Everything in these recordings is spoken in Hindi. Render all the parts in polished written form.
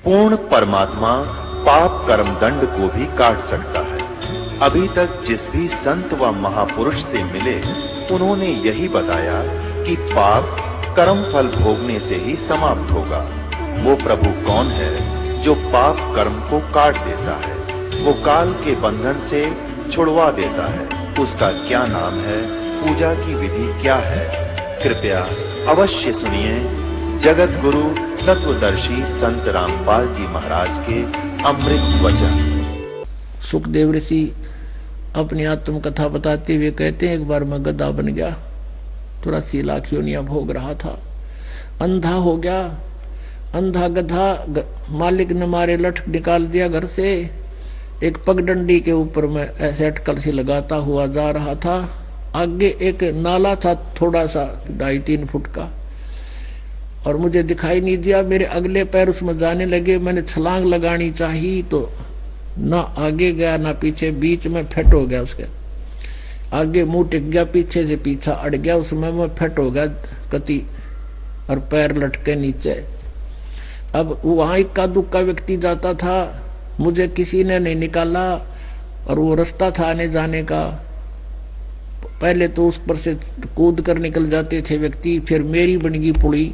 पूर्ण परमात्मा पाप कर्म दंड को भी काट सकता है। अभी तक जिस भी संत व महापुरुष से मिले उन्होंने यही बताया कि पाप कर्म फल भोगने से ही समाप्त होगा। वो प्रभु कौन है जो पाप कर्म को काट देता है, वो काल के बंधन से छुड़वा देता है। उसका क्या नाम है, पूजा की विधि क्या है? कृपया अवश्य सुनिए जगत गुरु तत्वदर्शी संत रामपाल जी महाराज के अमृत वचन। सुखदेव ऋषि अपनी आत्म कथा बताते हुए कहते हैं, एक बार मैं गधा बन गया, 83 लाख योनियां भोग रहा था, अंधा हो गया। अंधा गधा मालिक ने मारे लठ निकाल दिया घर से। एक पगडंडी के ऊपर मैं ऐसे अटकल से लगाता हुआ जा रहा था। आगे एक नाला था थोड़ा सा 2.5-3 फुट का, और मुझे दिखाई नहीं दिया। मेरे अगले पैर उसमें जाने लगे। मैंने छलांग लगानी चाहिए तो ना आगे गया ना पीछे, बीच में फट हो गया। उसके आगे मुंह टिक गया, पीछे से पीछा अड़ गया, उसमें मैं फट हो गया कति, और पैर लटके नीचे। अब वहां इक्का दुक्का व्यक्ति जाता था, मुझे किसी ने नहीं निकाला, और वो रास्ता था आने जाने का। पहले तो उस पर से कूद कर निकल जाते थे व्यक्ति, फिर मेरी बन गई पुड़ी।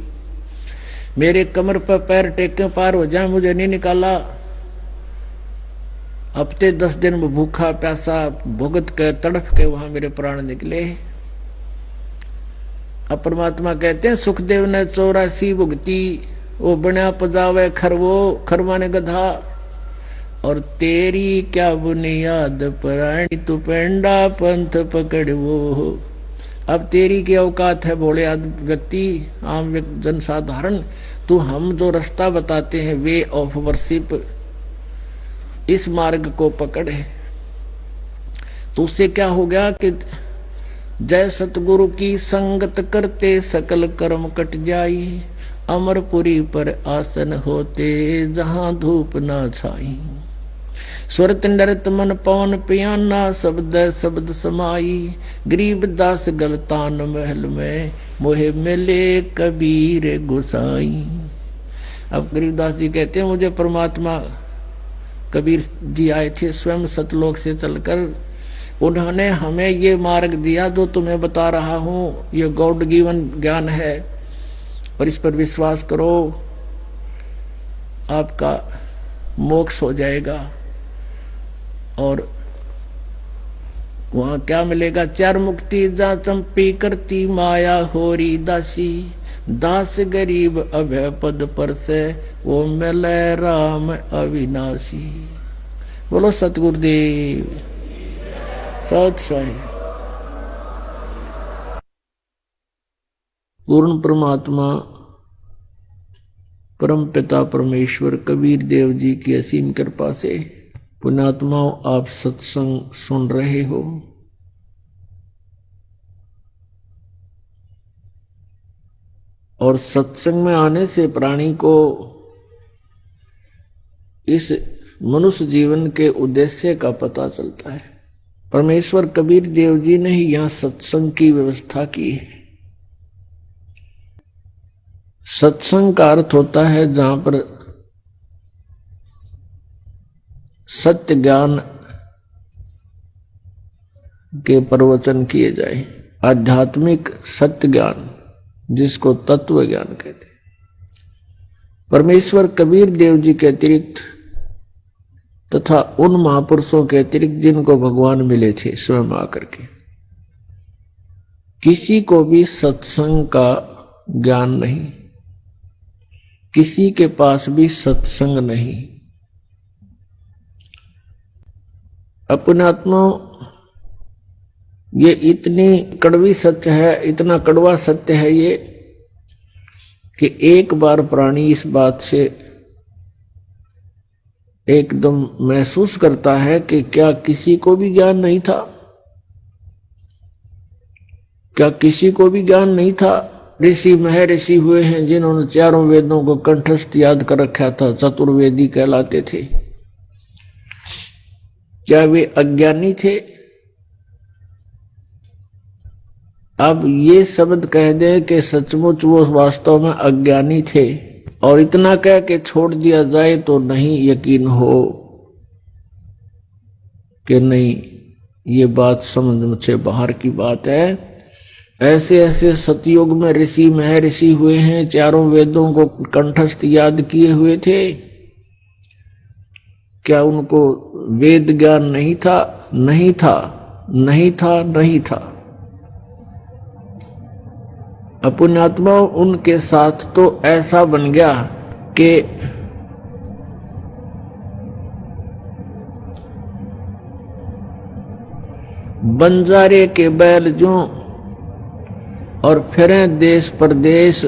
मेरे कमर पर पैर टेके पार हो जाए, मुझे नहीं निकाला। हफ्ते 10 दिन में भूखा प्यासा भुगत के तड़फ के वहां मेरे प्राण निकले। अब परमात्मा कहते हैं, सुखदेव ने 84 भुगती, वो बना पजावे खरवो, खरवा ने गधा। और तेरी क्या बुनियाद प्राणी तू पेंडा पंथ पकड़वो। अब तेरी क्या औकात है भोले व्यक्ति, आम जनसाधारण, तू हम जो रास्ता बताते हैं वे ऑफ वर्शिप, इस मार्ग को पकड़े। तो उससे क्या हो गया कि जय सतगुरु की संगत करते सकल कर्म कट जाई। अमरपुरी पर आसन होते जहां धूप ना छाई। सुरत नरत मन पवन पियाना, शब्द शब्द समाई। गरीब दास गलतान महल में मोहे मिले कबीर गुसाई। अब गरीबदास जी कहते हैं, मुझे परमात्मा कबीर जी आए थे स्वयं सतलोक से चलकर। उन्होंने हमें ये मार्ग दिया जो तुम्हें बता रहा हूं, ये गॉड गिवन ज्ञान है, और इस पर विश्वास करो, आपका मोक्ष हो जाएगा। और वहां क्या मिलेगा? 4 मुक्ति जा चंपी करती माया होरी दासी। दास गरीब अभय पद पर से वो मिले राम अविनाशी। बोलो सतगुरुदेव सत साई। पूर्ण परमात्मा परम पिता परमेश्वर कबीर देव जी की असीम कृपा से पुण्यात्माओं, आप सत्संग सुन रहे हो। और सत्संग में आने से प्राणी को इस मनुष्य जीवन के उद्देश्य का पता चलता है। परमेश्वर कबीर देव जी ने ही यहां सत्संग की व्यवस्था की है। सत्संग का अर्थ होता है जहां पर सत्य ज्ञान के प्रवचन किए जाए, आध्यात्मिक सत्य ज्ञान जिसको तत्व ज्ञान कहते हैं। परमेश्वर कबीर देव जी के अतिरिक्त तथा उन महापुरुषों के अतिरिक्त जिनको भगवान मिले थे स्वयं आकर के, किसी को भी सत्संग का ज्ञान नहीं, किसी के पास भी सत्संग नहीं। अपने आत्मा ये इतनी कड़वी सत्य है, इतना कड़वा सत्य है ये, कि एक बार प्राणी इस बात से एकदम महसूस करता है कि क्या किसी को भी ज्ञान नहीं था? क्या किसी को भी ज्ञान नहीं था? ऋषि महर्षि हुए हैं जिन्होंने 4 वेदों को कंठस्थ याद कर रखा था, चतुर्वेदी कहलाते थे। क्या वे अज्ञानी थे? अब ये शब्द कह दे कि सचमुच वो वास्तव में अज्ञानी थे और इतना कह के छोड़ दिया जाए तो नहीं यकीन हो कि नहीं ये बात समझ से बाहर की बात है। ऐसे ऐसे सतयुग में ऋषि महर्षि हुए हैं, चारों वेदों को कंठस्थ याद किए हुए थे। क्या उनको वेद ज्ञान नहीं था? नहीं था, नहीं था, नहीं था। पुण्यात्मा उनके साथ तो ऐसा बन गया कि बंजारे के बैल जो और फिरे देश परदेश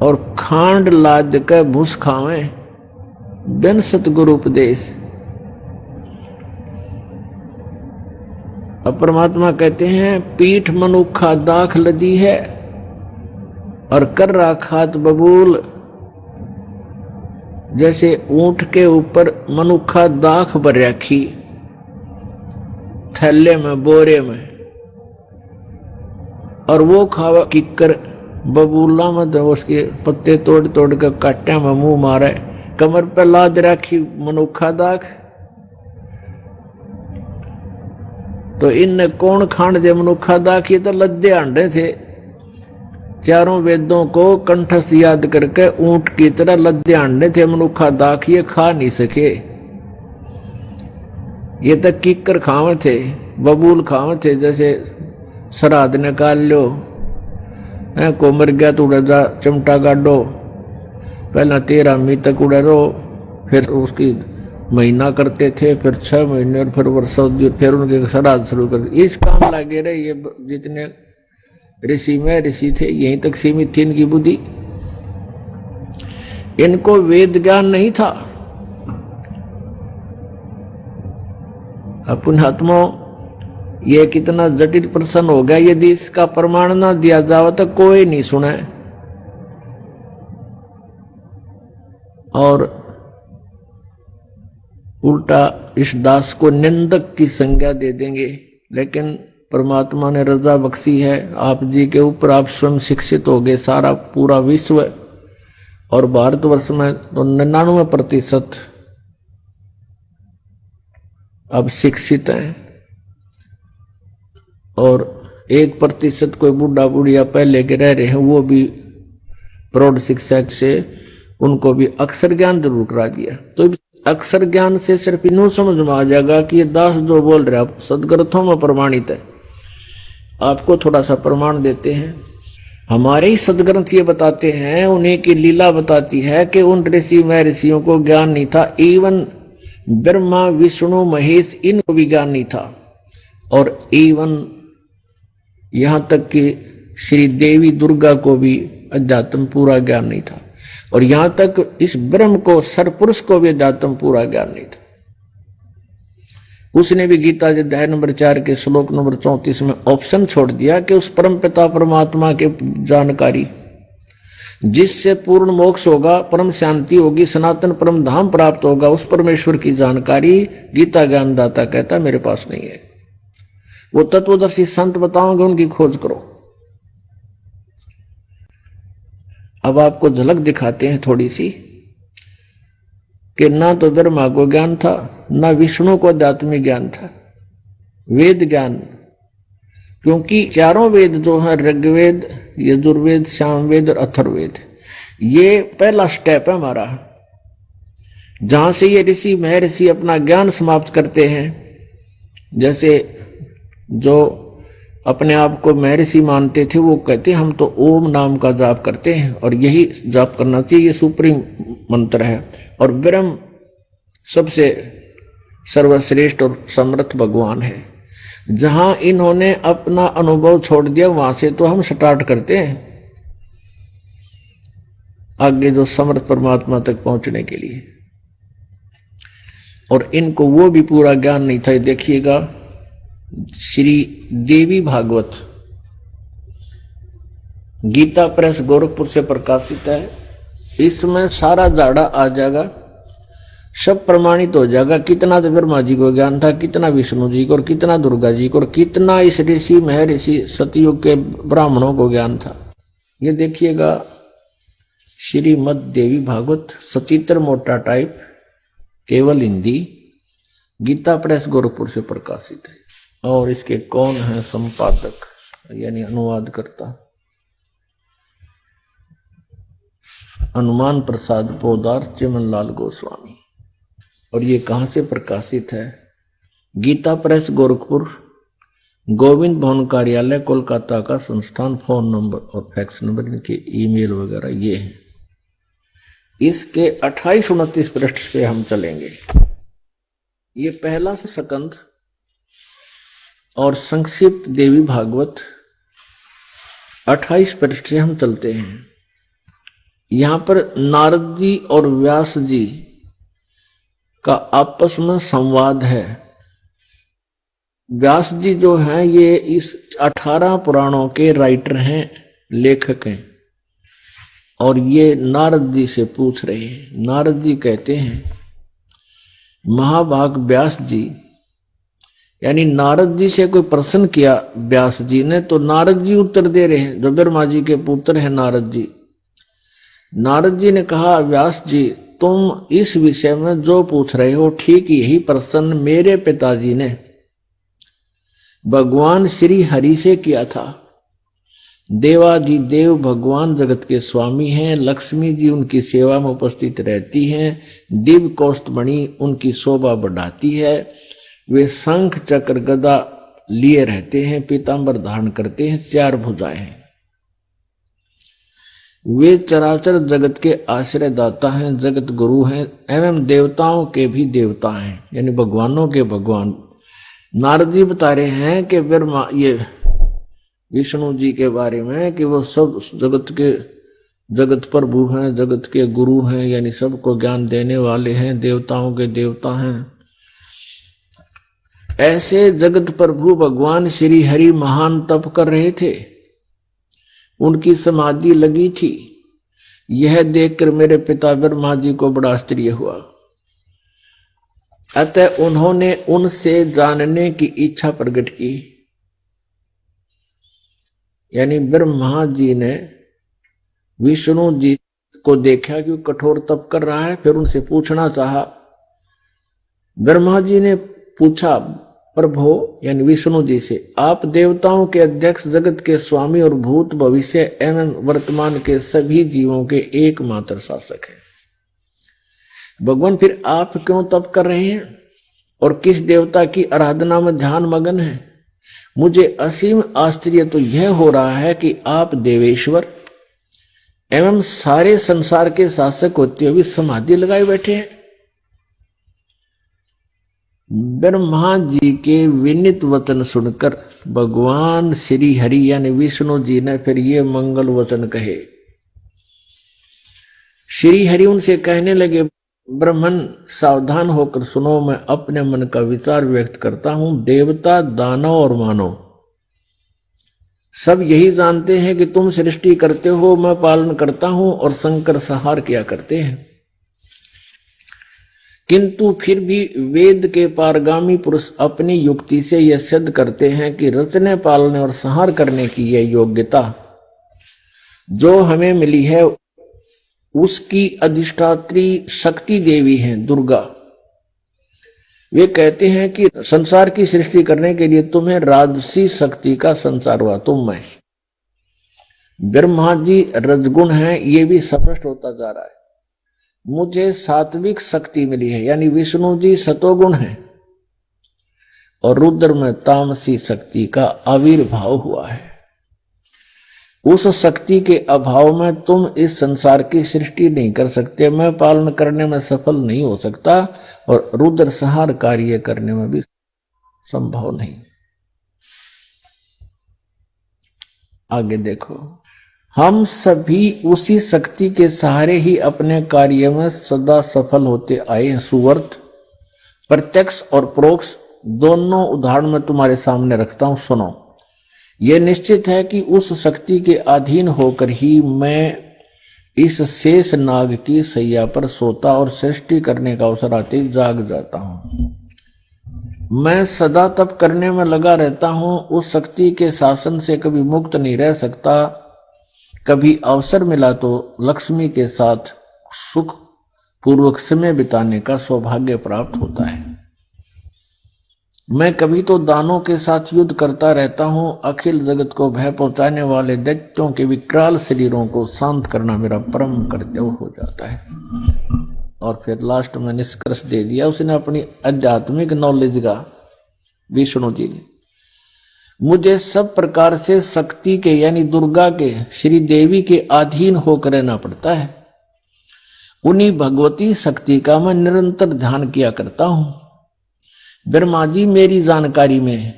और खांड लाद के भूस खावे बिन सतगुरु उपदेश। अब परमात्मा कहते हैं पीठ मनुखा दाख लदी है और कर राखात बबूल। जैसे ऊंट के ऊपर मनुखा दाख भर रखी थैले में, बोरे में, और वो खावा किकर बबूला में तो उसके पत्ते तोड़ तोड़ के काटे में मुंह मारे, कमर पे लाद रखी मनुखा दाख। तो इनने कौन खांड दे मनुखा दाख? ये तो लद्दे अंडे थे। चारों वेदों को कंठस्थ याद करके ऊंट की तरह लद्दे अंडे थे मनुखा दाख, ये खा नहीं सके। ये तो किकर खावे थे, बबूल खावे थे। जैसे श्राद्ध निकाल लो, को मर गया तो उड़ा जा चिमटा गाड़ो, पहला 13 मी तक उड़ा रो, फिर उसकी महीना करते थे, फिर 6 महीने, और फिर वर्षों, फिर उनके श्राद्ध शुरू कर। इस काम लगे रहे। ये जितने ऋषि में ऋषि थे यहीं तक सीमित थी इनकी बुद्धि। इनको वेद ज्ञान नहीं था। पुण्यात्मा ये कितना जटिल प्रश्न हो गया। यदि इसका प्रमाण ना दिया जाए तो कोई नहीं सुने। और उल्टा इस दास को निंदक की संज्ञा दे देंगे। लेकिन परमात्मा ने रजा बख्शी है आप जी के ऊपर, आप स्वयं शिक्षित हो गए। सारा पूरा विश्व और भारतवर्ष में तो 99% अब शिक्षित हैं, और 1% कोई बूढ़ा बुढ़िया पहले के रह रहे हैं, वो भी प्रौढ़ शिक्षा से उनको भी अक्षर ज्ञान जरूर करा दिया। तो अक्षर ज्ञान से सिर्फ इन्हों समझ में आ जाएगा कि ये दास जो बोल रहे आप सदग्रंथों में प्रमाणित है। आपको थोड़ा सा प्रमाण देते हैं। हमारे ही सदग्रंथ ये बताते हैं, उन्हीं की लीला बताती है कि उन ऋषि में ऋषियों को ज्ञान नहीं था। इवन ब्रह्मा विष्णु महेश इनको भी ज्ञान नहीं था। और इवन यहां तक कि श्री देवी दुर्गा को भी अध्यात्म पूरा ज्ञान नहीं था। और यहां तक इस ब्रह्म को, सरपुरुष को भी अध्यात्म पूरा ज्ञान नहीं था। उसने भी गीता अध्याय नंबर 4 के श्लोक नंबर 34 में ऑप्शन छोड़ दिया कि उस परम पिता परमात्मा के जानकारी जिससे पूर्ण मोक्ष होगा, परम शांति होगी, सनातन परम धाम प्राप्त होगा, उस परमेश्वर की जानकारी गीता ज्ञानदाता कहता मेरे पास नहीं है। वो तत्वदर्शी संत बताओगे, उनकी खोज करो। अब आपको झलक दिखाते हैं थोड़ी सी कि ना तो ब्रह्मा को ज्ञान था, ना विष्णु को आध्यात्मिक ज्ञान था, वेद ज्ञान। क्योंकि चारों वेद जो है, ऋग्वेद, यजुर्वेद, सामवेद और अथर्ववेद, ये पहला स्टेप है हमारा, जहां से ये ऋषि महर्षि अपना ज्ञान समाप्त करते हैं। जैसे जो अपने आप को महर्षि मानते थे वो कहते हम तो ओम नाम का जाप करते हैं और यही जाप करना चाहिए, ये सुप्रीम मंत्र है। और ब्रह्म सबसे सर्वश्रेष्ठ और समर्थ भगवान है। जहां इन्होंने अपना अनुभव छोड़ दिया वहां से तो हम स्टार्ट करते हैं आगे जो समर्थ परमात्मा तक पहुंचने के लिए। और इनको वो भी पूरा ज्ञान नहीं था। देखिएगा श्री देवी भागवत गीता प्रेस गोरखपुर से प्रकाशित है। इसमें सारा झाड़ा आ जाएगा, सब प्रमाणित हो जाएगा। कितना तो ब्रह्मा जी को ज्ञान था, कितना विष्णु जी को, और कितना दुर्गा जी को, और कितना इस ऋषि महर्षि सतयुग के ब्राह्मणों को ज्ञान था। ये देखिएगा श्रीमद् देवी भागवत सचित्र मोटा टाइप, केवल हिंदी, गीता प्रेस गोरखपुर से प्रकाशित है। और इसके कौन है संपादक यानी अनुवाद करता? हनुमान प्रसाद पोदार, चिमनलाल गोस्वामी। और ये कहां से प्रकाशित है? गीता प्रेस गोरखपुर, गोविंद भवन कार्यालय कोलकाता का संस्थान। फोन नंबर और फैक्स नंबर, इनके ईमेल वगैरह ये हैं। इसके 28-29 पृष्ठ से हम चलेंगे। ये पहला स्कंध और संक्षिप्त देवी भागवत 28 पृष्ठ से हम चलते हैं। यहां पर नारद जी और व्यास जी का आपस में संवाद है। व्यास जी जो हैं ये इस 18 पुराणों के राइटर हैं, लेखक हैं। और ये नारद जी से पूछ रहे हैं। नारद जी कहते हैं, महाभाग व्यास जी, यानी नारद जी से कोई प्रश्न किया व्यास जी ने, तो नारद जी उत्तर दे रहे हैं, जो ब्रह्मा जी के पुत्र हैं नारद जी। नारद जी ने कहा, व्यास जी तुम इस विषय में जो पूछ रहे हो ठीक यही प्रश्न मेरे पिताजी ने भगवान श्री हरि से किया था। देवाधिदेव भगवान जगत के स्वामी हैं। लक्ष्मी जी उनकी सेवा में उपस्थित रहती हैं। दिव्य कौस्तुभमणि उनकी शोभा बढ़ाती है। वे शंख चक्र गदा लिए रहते हैं, पीतांबर धारण करते हैं, 4 भुजाएं हैं। वे चराचर जगत के आश्रय दाता हैं, जगत गुरु हैं एवं देवताओं के भी देवता हैं, यानी भगवानों के भगवान। नारद जी बता रहे हैं कि ब्रह्मा, ये विष्णु जी के बारे में, कि वो सब जगत प्रभु हैं, जगत के गुरु हैं, यानी सबको ज्ञान देने वाले हैं, देवताओं के देवता हैं। ऐसे जगत प्रभु भगवान श्री हरि महान तप कर रहे थे, उनकी समाधि लगी थी। यह देखकर मेरे पिता ब्रह्मा जी को बड़ा आश्चर्य हुआ। अतः उन्होंने उनसे जानने की इच्छा प्रकट की। यानी ब्रह्मा जी ने विष्णु जी को देखा कि वो कठोर तप कर रहा है, फिर उनसे पूछना चाहा। ब्रह्मा जी ने पूछा प्रभु यानी विष्णु जी से, आप देवताओं के अध्यक्ष, जगत के स्वामी और भूत भविष्य एवं वर्तमान के सभी जीवों के एकमात्र शासक हैं। भगवान फिर आप क्यों तप कर रहे हैं और किस देवता की आराधना में ध्यान मगन है? मुझे असीम आश्चर्य तो यह हो रहा है कि आप देवेश्वर एवं सारे संसार के शासक होते हुए समाधि लगाए बैठे हैं। ब्रह्मा जी के विनीत वचन सुनकर भगवान श्री हरि यानी विष्णु जी ने फिर ये मंगल वचन कहे। श्री हरि उनसे कहने लगे, ब्राह्मण सावधान होकर सुनो, मैं अपने मन का विचार व्यक्त करता हूं। देवता, दानव और मानव सब यही जानते हैं कि तुम सृष्टि करते हो, मैं पालन करता हूं और शंकर संहार किया करते हैं। किंतु फिर भी वेद के पारगामी पुरुष अपनी युक्ति से यह सिद्ध करते हैं कि रचने, पालने और संहार करने की यह योग्यता जो हमें मिली है उसकी अधिष्ठात्री शक्ति देवी हैं दुर्गा। वे कहते हैं कि संसार की सृष्टि करने के लिए तुम्हें राजसी शक्ति का संचार हुआ, तुम में। ब्रह्मा जी रजगुण हैं, ये भी स्पष्ट होता जा रहा है। मुझे सात्विक शक्ति मिली है, यानी विष्णु जी सतोगुण है, और रुद्र में तामसी शक्ति का आविर्भाव हुआ है। उस शक्ति के अभाव में तुम इस संसार की सृष्टि नहीं कर सकते, मैं पालन करने में सफल नहीं हो सकता, और रुद्र संहार कार्य करने में भी संभव नहीं। आगे देखो, हम सभी उसी शक्ति के सहारे ही अपने कार्य में सदा सफल होते आए हैं। सुवर्त प्रत्यक्ष और परोक्ष दोनों उदाहरण में तुम्हारे सामने रखता हूं, सुनो। यह निश्चित है कि उस शक्ति के अधीन होकर ही मैं इस शेष नाग की सैया पर सोता और सृष्टि करने का अवसर आते ही जाग जाता हूं। मैं सदा तप करने में लगा रहता हूं, उस शक्ति के शासन से कभी मुक्त नहीं रह सकता। कभी अवसर मिला तो लक्ष्मी के साथ सुख पूर्वक समय बिताने का सौभाग्य प्राप्त होता है। मैं कभी तो दानों के साथ युद्ध करता रहता हूं। अखिल जगत को भय पहुंचाने वाले दैत्यों के विकराल शरीरों को शांत करना मेरा परम कर्तव्य हो जाता है। और फिर लास्ट में निष्कर्ष दे दिया उसने अपनी आध्यात्मिक नॉलेज का, विष्णु जी ने। मुझे सब प्रकार से शक्ति के यानी दुर्गा के, श्री देवी के अधीन होकर रहना पड़ता है। उन्हीं भगवती शक्ति का मैं निरंतर ध्यान किया करता हूं। ब्रह्मा जी मेरी जानकारी में,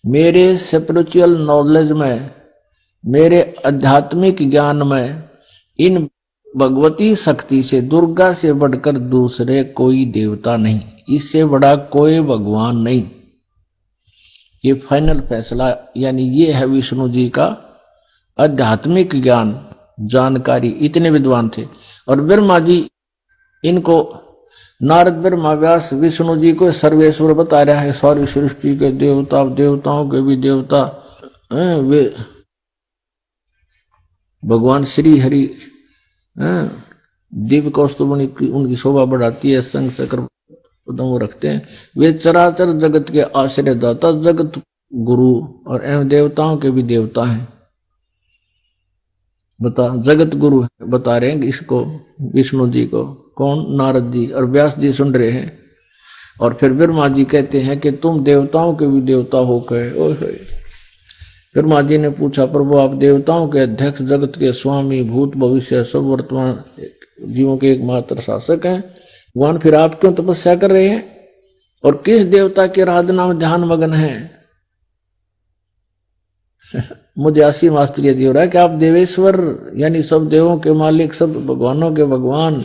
मेरे स्पिरिचुअल नॉलेज में, मेरे आध्यात्मिक ज्ञान में इन भगवती शक्ति से, दुर्गा से बढ़कर दूसरे कोई देवता नहीं, इससे बड़ा कोई भगवान नहीं। ये फाइनल फैसला, यानी ये है विष्णु जी का आध्यात्मिक ज्ञान, जानकारी। इतने विद्वान थे। और ब्रह्मा जी इनको, नारद ब्रह्मा व्यास विष्णु जी को सर्वेश्वर बता रहा है। सारी सृष्टि के देवता, देवताओं के भी देवता, वे भगवान श्री हरि दिव्य कौस्तुभ उनकी शोभा बढ़ाती है, संग चक्र वो रखते हैं। वे चराचर जगत के आश्रय दाता, जगत गुरु और एवं देवताओं के भी देवता हैं। बता, जगत गुरु बता रहे हैं इसको विष्णु जी को। कौन? नारद जी। और व्यास जी सुन रहे हैं। और फिर ब्रह्मा जी कहते हैं कि तुम देवताओं के भी देवता हो गए। ब्रह्मा जी ने पूछा, प्रभु आप देवताओं के अध्यक्ष, जगत के स्वामी, भूत भविष्य सब वर्तमान जीवों के एकमात्र शासक हैं भगवान, फिर आप क्यों तपस्या कर रहे हैं और किस देवता की आराधना में ध्यान मग्न हैं? मुझे असीम आश्चर्य हो रहा है कि आप देवेश्वर यानी सब देवों के मालिक, सब भगवानों के भगवान।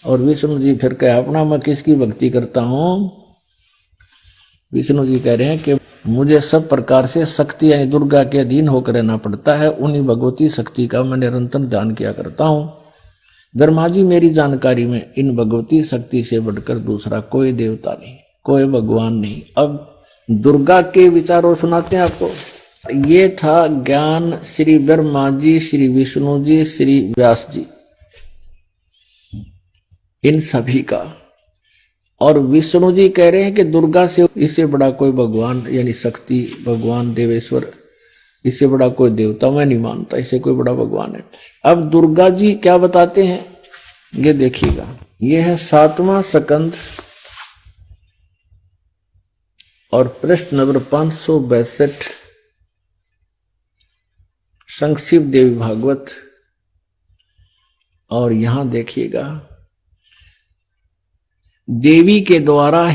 और विष्णु जी फिर कहे, अपना मैं किसकी भक्ति करता हूं? विष्णु जी कह रहे हैं कि मुझे सब प्रकार से शक्ति यानी दुर्गा के अधीन होकर रहना पड़ता है। उन्हीं भगवती शक्ति का मैं निरंतर ध्यान किया करता हूं। ब्रह्मा जी मेरी जानकारी में इन भगवती शक्ति से बढ़कर दूसरा कोई देवता नहीं, कोई भगवान नहीं। अब दुर्गा के विचारों सुनाते हैं आपको। ये था ज्ञान श्री ब्रह्मा जी, श्री विष्णु जी, श्री व्यास जी, इन सभी का। और विष्णु जी कह रहे हैं कि दुर्गा से इससे बड़ा कोई भगवान यानी शक्ति, भगवान देवेश्वर, इससे बड़ा कोई देवता मैं नहीं मानता, इससे कोई बड़ा भगवान है। अब दुर्गा जी क्या बताते हैं ये देखिएगा। ये है 7वां स्कंद और प्रश्न नंबर 562, संक्षिप्त देवी भागवत। और यहां देखिएगा, देवी के द्वारा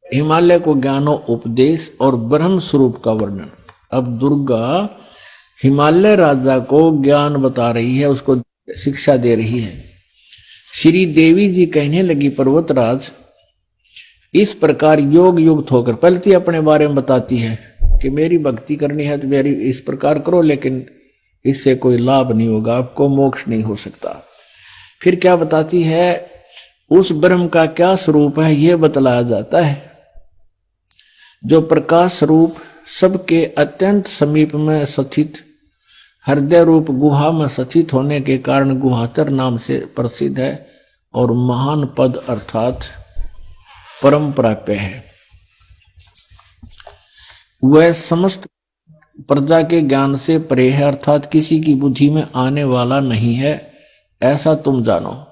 हिमालय को ज्ञानो उपदेश और ब्रह्म स्वरूप का वर्णन। अब दुर्गा हिमालय राजा को ज्ञान बता रही है, उसको शिक्षा दे रही है। श्री देवी जी कहने लगी, पर्वतराज इस प्रकार योग युक्त होकर, पहले तो अपने बारे में बताती है कि मेरी भक्ति करनी है तो मेरी इस प्रकार करो, लेकिन इससे कोई लाभ नहीं होगा, आपको मोक्ष नहीं हो सकता। फिर क्या बताती है, उस ब्रह्म का क्या स्वरूप है यह बतलाया जाता है, जो प्रकाश रूप सबके अत्यंत समीप में स्थित हृदय रूप गुहा में स्थित होने के कारण गुहाचर नाम से प्रसिद्ध है और महान पद अर्थात परम प्राप्य है। वह समस्त प्रजा के ज्ञान से परे है, अर्थात किसी की बुद्धि में आने वाला नहीं है, ऐसा तुम जानो।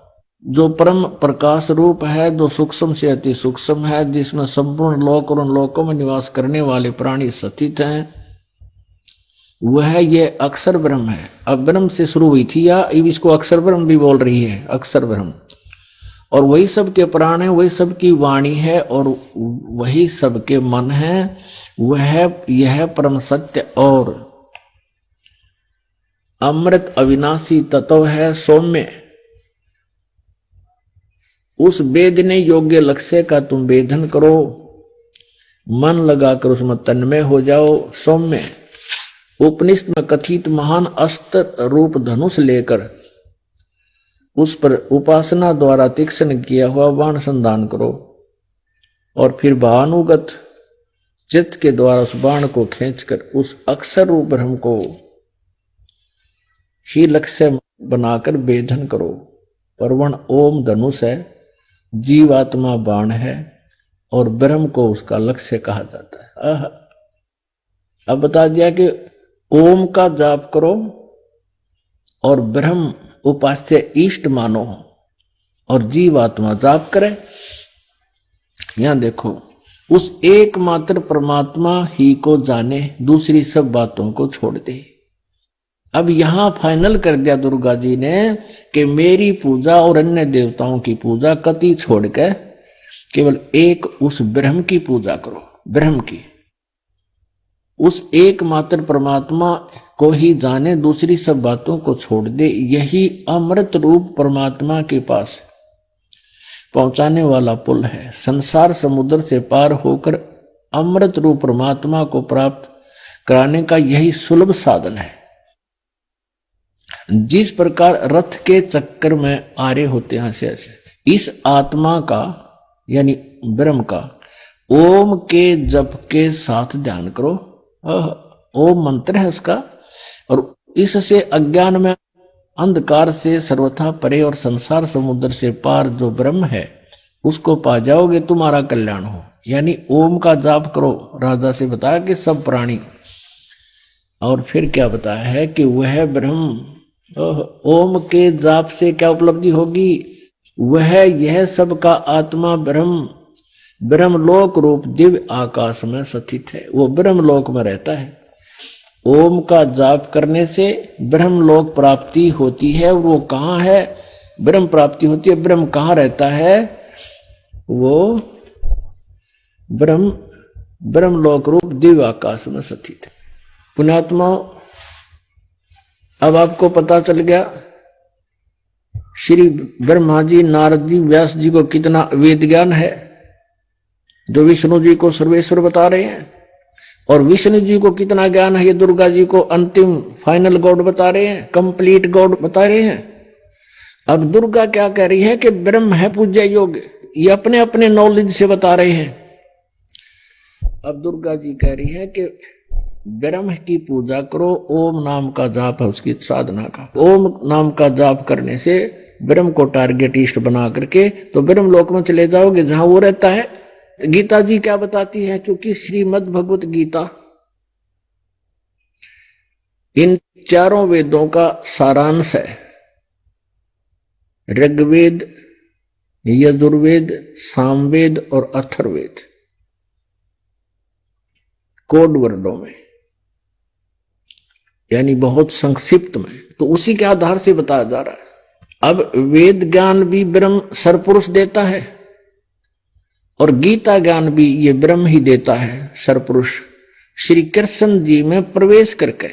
जो परम प्रकाश रूप है, जो सूक्ष्म से अति सूक्ष्म है, जिसमें संपूर्ण लोक और उन लोकों में निवास करने वाले प्राणी स्थित हैं, वह ये अक्षर ब्रह्म है। अब ब्रह्म से शुरू हुई थी, या इसको अक्षर ब्रह्म भी बोल रही है, अक्षर ब्रह्म। और वही सबके प्राण है, वही सबकी वाणी है और वही सबके मन है। वह यह परम सत्य और अमृत अविनाशी तत्व है, सौम्य। उस वेदने योग्य लक्ष्य का तुम वेदन करो, मन लगाकर उसमें तन्मय हो जाओ। सौम्य उपनिषद में कथित महान अस्त्र रूप धनुष लेकर उस पर उपासना द्वारा तीक्ष्ण किया हुआ बाण संधान करो और फिर भानुगत चित्त के द्वारा उस बाण को खींचकर उस अक्षर रूप ब्रह्म को ही लक्ष्य बनाकर वेधन करो। परवण ओम धनुष है, जीवात्मा बाण है और ब्रह्म को उसका लक्ष्य कहा जाता है। अब बता दिया कि ओम का जाप करो और ब्रह्म उपास्य इष्ट मानो और जीवात्मा जाप करे। यहां देखो, उस एकमात्र परमात्मा ही को जाने, दूसरी सब बातों को छोड़ दे। अब यहां फाइनल कर दिया दुर्गा जी ने कि मेरी पूजा और अन्य देवताओं की पूजा कति छोड़कर केवल एक उस ब्रह्म की पूजा करो। ब्रह्म की, उस एकमात्र परमात्मा को ही जाने, दूसरी सब बातों को छोड़ दे। यही अमृत रूप परमात्मा के पास पहुंचाने वाला पुल है। संसार समुद्र से पार होकर अमृत रूप परमात्मा को प्राप्त कराने का यही सुलभ साधन है। जिस प्रकार रथ के चक्कर में आरे होते हैं ऐसे ऐसे, इस आत्मा का यानी ब्रह्म का ओम के जप के साथ ध्यान करो। ओम मंत्र है उसका, और इससे अज्ञान में, अंधकार से सर्वथा परे और संसार समुद्र से पार जो ब्रह्म है उसको पा जाओगे, तुम्हारा कल्याण हो। यानी ओम का जाप करो। राजा से बताया कि सब प्राणी, और फिर क्या बताया है कि वह ब्रह्म, ओम के जाप से क्या उपलब्धि होगी? वह यह सब का आत्मा ब्रह्म ब्रह्मलोक रूप दिव्य आकाश में स्थित है। वो ब्रह्मलोक में रहता है। ओम का जाप करने से ब्रह्मलोक प्राप्ति होती है। वो कहाँ है? ब्रह्म प्राप्ति होती है। ब्रह्म कहाँ रहता है? वो ब्रह्मलोक रूप दिव्य आकाश में स्थित है। पुण्यात्मा, अब आपको पता चल गया श्री ब्रह्मा जी, नारद जी, व्यास जी को कितना वेद ज्ञान है, जो विष्णु जी को सर्वेश्वर बता रहे हैं, और विष्णु जी को कितना ज्ञान है, ये दुर्गा जी को अंतिम फाइनल गॉड बता रहे हैं, कंप्लीट गॉड बता रहे हैं। अब दुर्गा क्या कह रही है कि ब्रह्म है पूज्य योग्य, ये अपने अपने नॉलेज से बता रहे हैं। अब दुर्गा जी कह रही है कि ब्रह्म की पूजा करो, ओम नाम का जाप है उसकी साधना का। ओम नाम का जाप करने से ब्रह्म को टारगेट इष्ट बना करके तो ब्रह्म लोक में चले जाओगे जहां वो रहता है। गीता जी क्या बताती है? क्योंकि श्रीमद् भगवत गीता इन चारों वेदों का सारांश है। ऋग्वेद, यजुर्वेद, सामवेद और अथर्ववेद, कोड वर्डों में, यानी बहुत संक्षिप्त में। तो उसी के आधार से बताया जा रहा है। अब वेद ज्ञान भी ब्रह्म सरपुरुष देता है और गीता ज्ञान भी ये ब्रह्म ही देता है सरपुरुष। श्री कृष्ण जी में प्रवेश करके,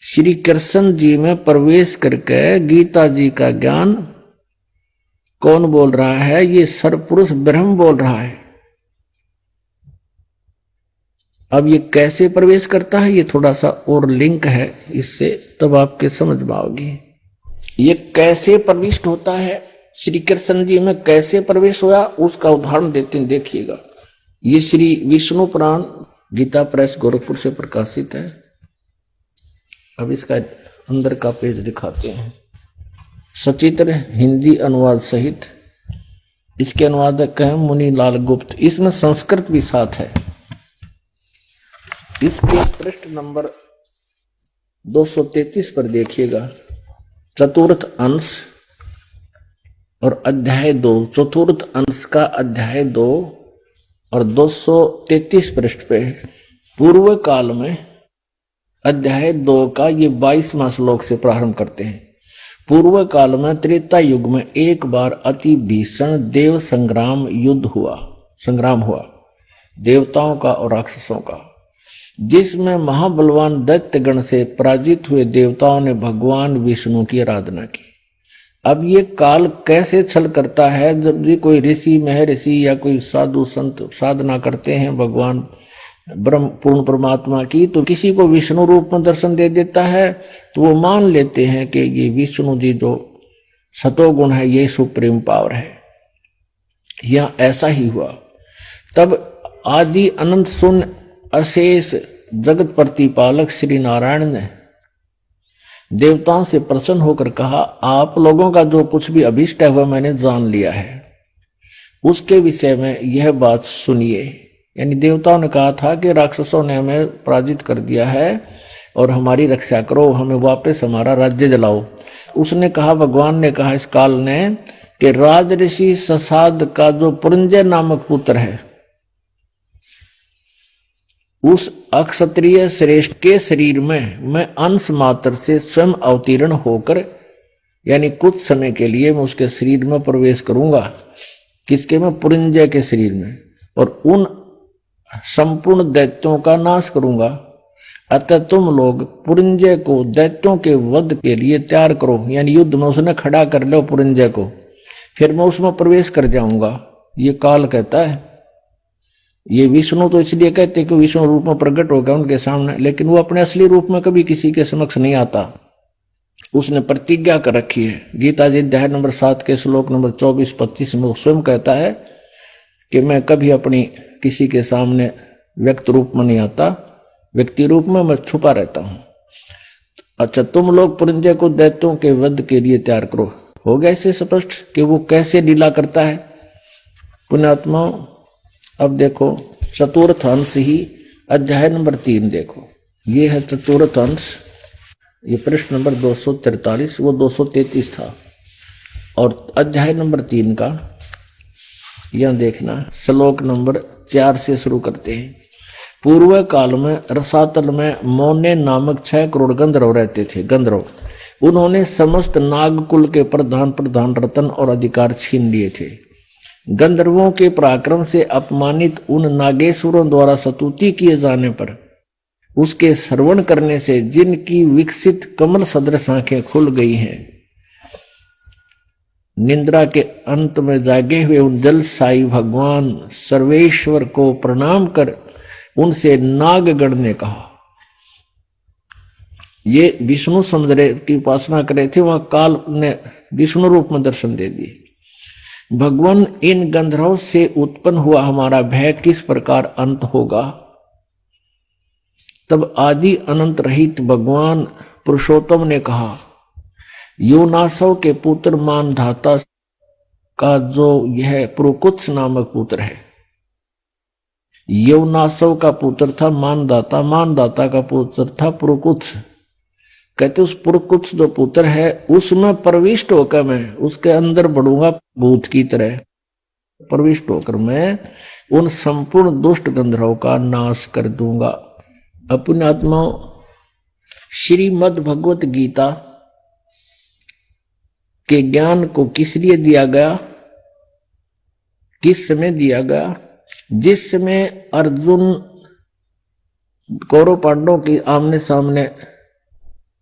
श्री कृष्ण जी में प्रवेश करके गीता जी का ज्ञान कौन बोल रहा है? ये सरपुरुष ब्रह्म बोल रहा है। अब ये कैसे प्रवेश करता है, ये थोड़ा सा और लिंक है इससे, तब आपके समझ में आओगी। ये कैसे प्रविष्ट होता है, श्री कृष्ण जी में कैसे प्रवेश हुआ, उसका उदाहरण देते हैं, देखिएगा। ये श्री विष्णु पुराण गीता प्रेस गोरखपुर से प्रकाशित है। अब इसका अंदर का पेज दिखाते हैं, सचित्र हिंदी अनुवाद सहित। इसके अनुवादक हैं मुनि लाल गुप्त। इसमें संस्कृत भी साथ है। इसके पृष्ठ नंबर 233 पर देखिएगा, चतुर्थ अंश और अध्याय 2, चतुर्थ अंश का अध्याय 2 और 233 पृष्ठ पे पूर्व काल में अध्याय 2 का ये 22वां श्लोक से प्रारंभ करते हैं। पूर्व काल में त्रेता युग में एक बार अति भीषण देव संग्राम हुआ देवताओं का और राक्षसों का, जिसमें महाबलवान दैत्य गण से पराजित हुए देवताओं ने भगवान विष्णु की आराधना की। अब ये काल कैसे छल करता है, जब भी कोई ऋषि महर्षि या कोई साधु संत साधना करते हैं भगवान ब्रह्म पूर्ण परमात्मा की, तो किसी को विष्णु रूप में दर्शन दे देता है, तो वो मान लेते हैं कि ये विष्णु जी जो सतोगुण है ये सुप्रीम पावर है। यहाँ ऐसा ही हुआ। तब आदि अनंत शून्य अशेष जगत प्रतिपालक श्री नारायण ने देवताओं से प्रसन्न होकर कहा, आप लोगों का जो कुछ भी अभीष्ट है वह मैंने जान लिया है, उसके विषय में यह बात सुनिए। यानी देवताओं ने कहा था कि राक्षसों ने हमें पराजित कर दिया है और हमारी रक्षा करो, हमें वापस हमारा राज्य दिलाओ। उसने कहा, भगवान ने कहा इस काल ने कि राजऋषि ससाद का जो पुरंजय नामक पुत्र है, उस अक्षत्रिय श्रेष्ठ के शरीर में मैं अंश मात्र से स्वयं अवतीर्ण होकर, यानी कुछ समय के लिए मैं उसके शरीर में प्रवेश करूंगा। किसके में? पुरंजय के शरीर में, और उन संपूर्ण दैत्यों का नाश करूंगा। अतः तुम लोग पुरंजय को दैत्यों के वध के लिए तैयार करो, यानी युद्ध में उसने खड़ा कर लो पुरंजय को, फिर मैं उसमें प्रवेश कर जाऊंगा। ये काल कहता है। ये विष्णु तो इसलिए कहते हैं कि विष्णु रूप में प्रकट हो गया उनके सामने, लेकिन वो अपने असली रूप में कभी किसी के समक्ष नहीं आता। उसने प्रतिज्ञा कर रखी है। गीता जी अध्याय नंबर 7 के श्लोक नंबर 24-25 में वो स्वयं कहता है कि मैं कभी अपनी किसी के सामने व्यक्त रूप में नहीं आता, व्यक्ति रूप में मैं छुपा रहता हूं। अच्छा, तुम लोग पुरंजय को दैत्यों के वध के लिए तैयार करो। हो गया इससे स्पष्ट कि वो कैसे लीला करता है। पुण्यात्माओं, अब देखो चतुर्थ अंश ही अध्याय नंबर 3 देखो, ये है चतुर्थ अंश। ये प्रश्न नंबर 243, वो 233 था, और अध्याय नंबर 3 का यह देखना, श्लोक नंबर 4 से शुरू करते हैं। पूर्व काल में रसातल में मौने नामक 6 करोड़ गंधर्व रहते थे। गंधर्व, उन्होंने समस्त नागकुल के प्रधान रतन और अधिकार छीन लिए थे। गंधर्वों के पराक्रम से अपमानित उन नागेश्वरों द्वारा स्तुति किए जाने पर उसके श्रवण करने से जिनकी विकसित कमल सदृश आंखें खुल गई हैं, निंद्रा के अंत में जागे हुए उन जलसाई भगवान सर्वेश्वर को प्रणाम कर उनसे नागगण ने कहा। ये विष्णु समुद्र की उपासना कर रहे थे, वहां काल ने विष्णु रूप में दर्शन दे दिए। भगवान, इन गंधर्वों से उत्पन्न हुआ हमारा भय किस प्रकार अंत होगा? तब आदि अनंत रहित भगवान पुरुषोत्तम ने कहा, योनासव के पुत्र मानधाता का जो यह पुरुकुत्स नामक पुत्र है, योनासव का पुत्र था मानदाता, मानदाता का पुत्र था पुरुकुत्स। कहते उस पुरुकुत्स जो पुत्र है उसमें प्रविष्ट होकर मैं उसके अंदर बढ़ूंगा, भूत की तरह प्रविष्ट होकर मैं उन संपूर्ण दुष्ट गंधर्वों का नाश कर दूंगा। अपने आत्माओं, श्रीमद् भगवत गीता के ज्ञान को किस लिए दिया गया, किस समय दिया गया? जिस समय अर्जुन कौरव पांडवों की आमने सामने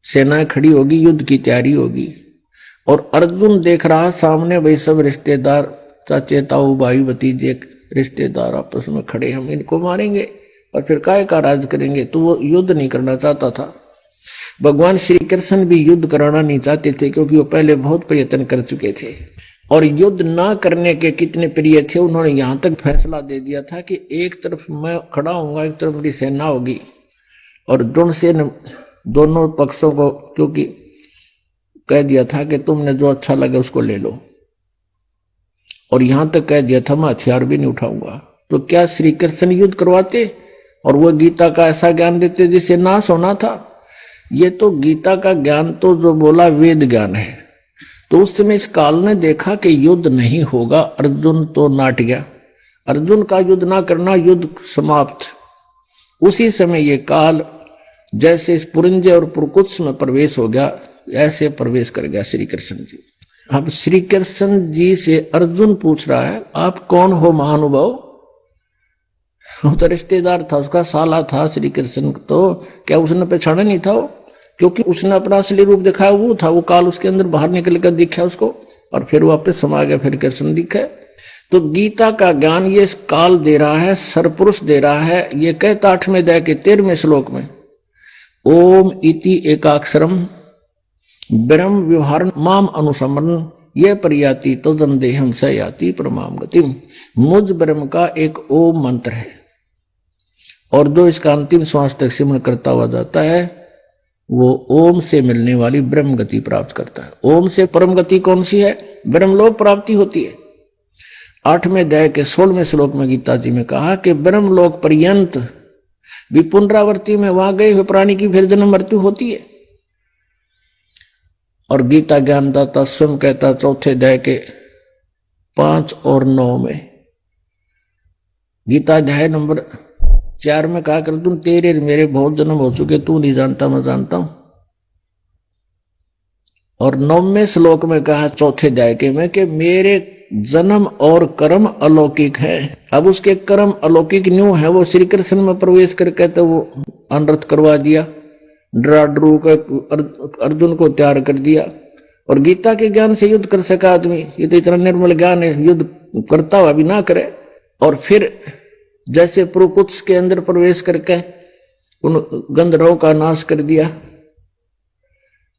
सेनाएं खड़ी होगी, युद्ध की तैयारी होगी, और अर्जुन देख रहा सामने भाई सब रिश्तेदार, चाचे ताऊ भाई भतीजे रिश्तेदार आपस में खड़े, हम इनको मारेंगे और फिर काय का राज करेंगे। तो वो युद्ध नहीं करना चाहता था। भगवान श्री कृष्ण भी युद्ध कराना नहीं चाहते थे, क्योंकि वो पहले बहुत प्रयत्न कर चुके थे और युद्ध ना करने के कितने प्रिय थे। उन्होंने यहां तक फैसला दे दिया था कि एक तरफ मैं खड़ा होऊंगा, एक तरफ मेरी सेना होगी, और दोनों पक्षों को क्योंकि कह दिया था कि तुमने जो अच्छा लगे उसको ले लो, और यहां तक कह दिया था मैं हथियार भी नहीं उठाऊंगा। तो क्या श्री कृष्ण युद्ध करवाते और वो गीता का ऐसा ज्ञान देते जिससे नाश होना था? ये तो गीता का ज्ञान तो जो बोला वेद ज्ञान है। तो उस समय इस काल ने देखा कि युद्ध नहीं होगा, अर्जुन तो नाट गया, अर्जुन का युद्ध ना करना, युद्ध समाप्त। उसी समय ये काल जैसे इस पुरंजय और पुरकुत्स में प्रवेश हो गया, ऐसे प्रवेश कर गया श्री कृष्ण जी। अब श्री कृष्ण जी से अर्जुन पूछ रहा है, आप कौन हो महानुभाव? वो तो रिश्तेदार था, उसका साला था श्री कृष्ण। तो क्या उसने पहचाना नहीं था वो? क्योंकि उसने अपना असली रूप दिखाया, वो था वो काल उसके अंदर बाहर निकल कर दिखा उसको, और फिर वापस समा गया, फिर कृष्ण दिखे। तो गीता का ज्ञान ये काल दे रहा है, सरपुरुष दे रहा है। ये कहता 8वें अध्याय के 13वें श्लोक में, ओम इति एकाक्षरम ब्रह्म व्यवहार माम अनुसमरण ये परियाति तदन देहम स याति परमाम गतिम। मुझ ब्रह्म का एक ओम मंत्र है, और जो इसका अंतिम श्वास तक सिमरण करता हुआ जाता है वो ओम से मिलने वाली ब्रह्म गति प्राप्त करता है। ओम से परम गति कौन सी है? ब्रह्मलोक प्राप्ति होती है। 8वें अध्याय के 16वें श्लोक में गीता जी में कहा कि ब्रह्मलोक पर्यंत भी पुनरावृत्ति में वहां गए हुए प्राणी की फिर जन्म मृत्यु होती है। और गीता ज्ञानदाता स्वयं कहता 4थे अध्याय के 5 और 9 में, गीता अध्याय नंबर 4 में कहा कर तुम तेरे मेरे बहुत जन्म हो चुके, तू नहीं जानता मैं जानता हूं। और 9वें श्लोक में कहा 4थे अध्याय के में कि मेरे जन्म और कर्म अलौकिक है। अब उसके कर्म अलौकिक न्यू है, वो श्री कृष्ण में प्रवेश करके तो वो अनर्थ करवा दिया, डरा डरू कर अर्जुन को तैयार कर दिया। और गीता के ज्ञान से युद्ध कर सका आदमी, ये तो इतना निर्मल ज्ञान है, युद्ध करता हुआ भी ना करे। और फिर जैसे पुरुकुत्स के अंदर प्रवेश करके उन गंधर्वों का नाश कर दिया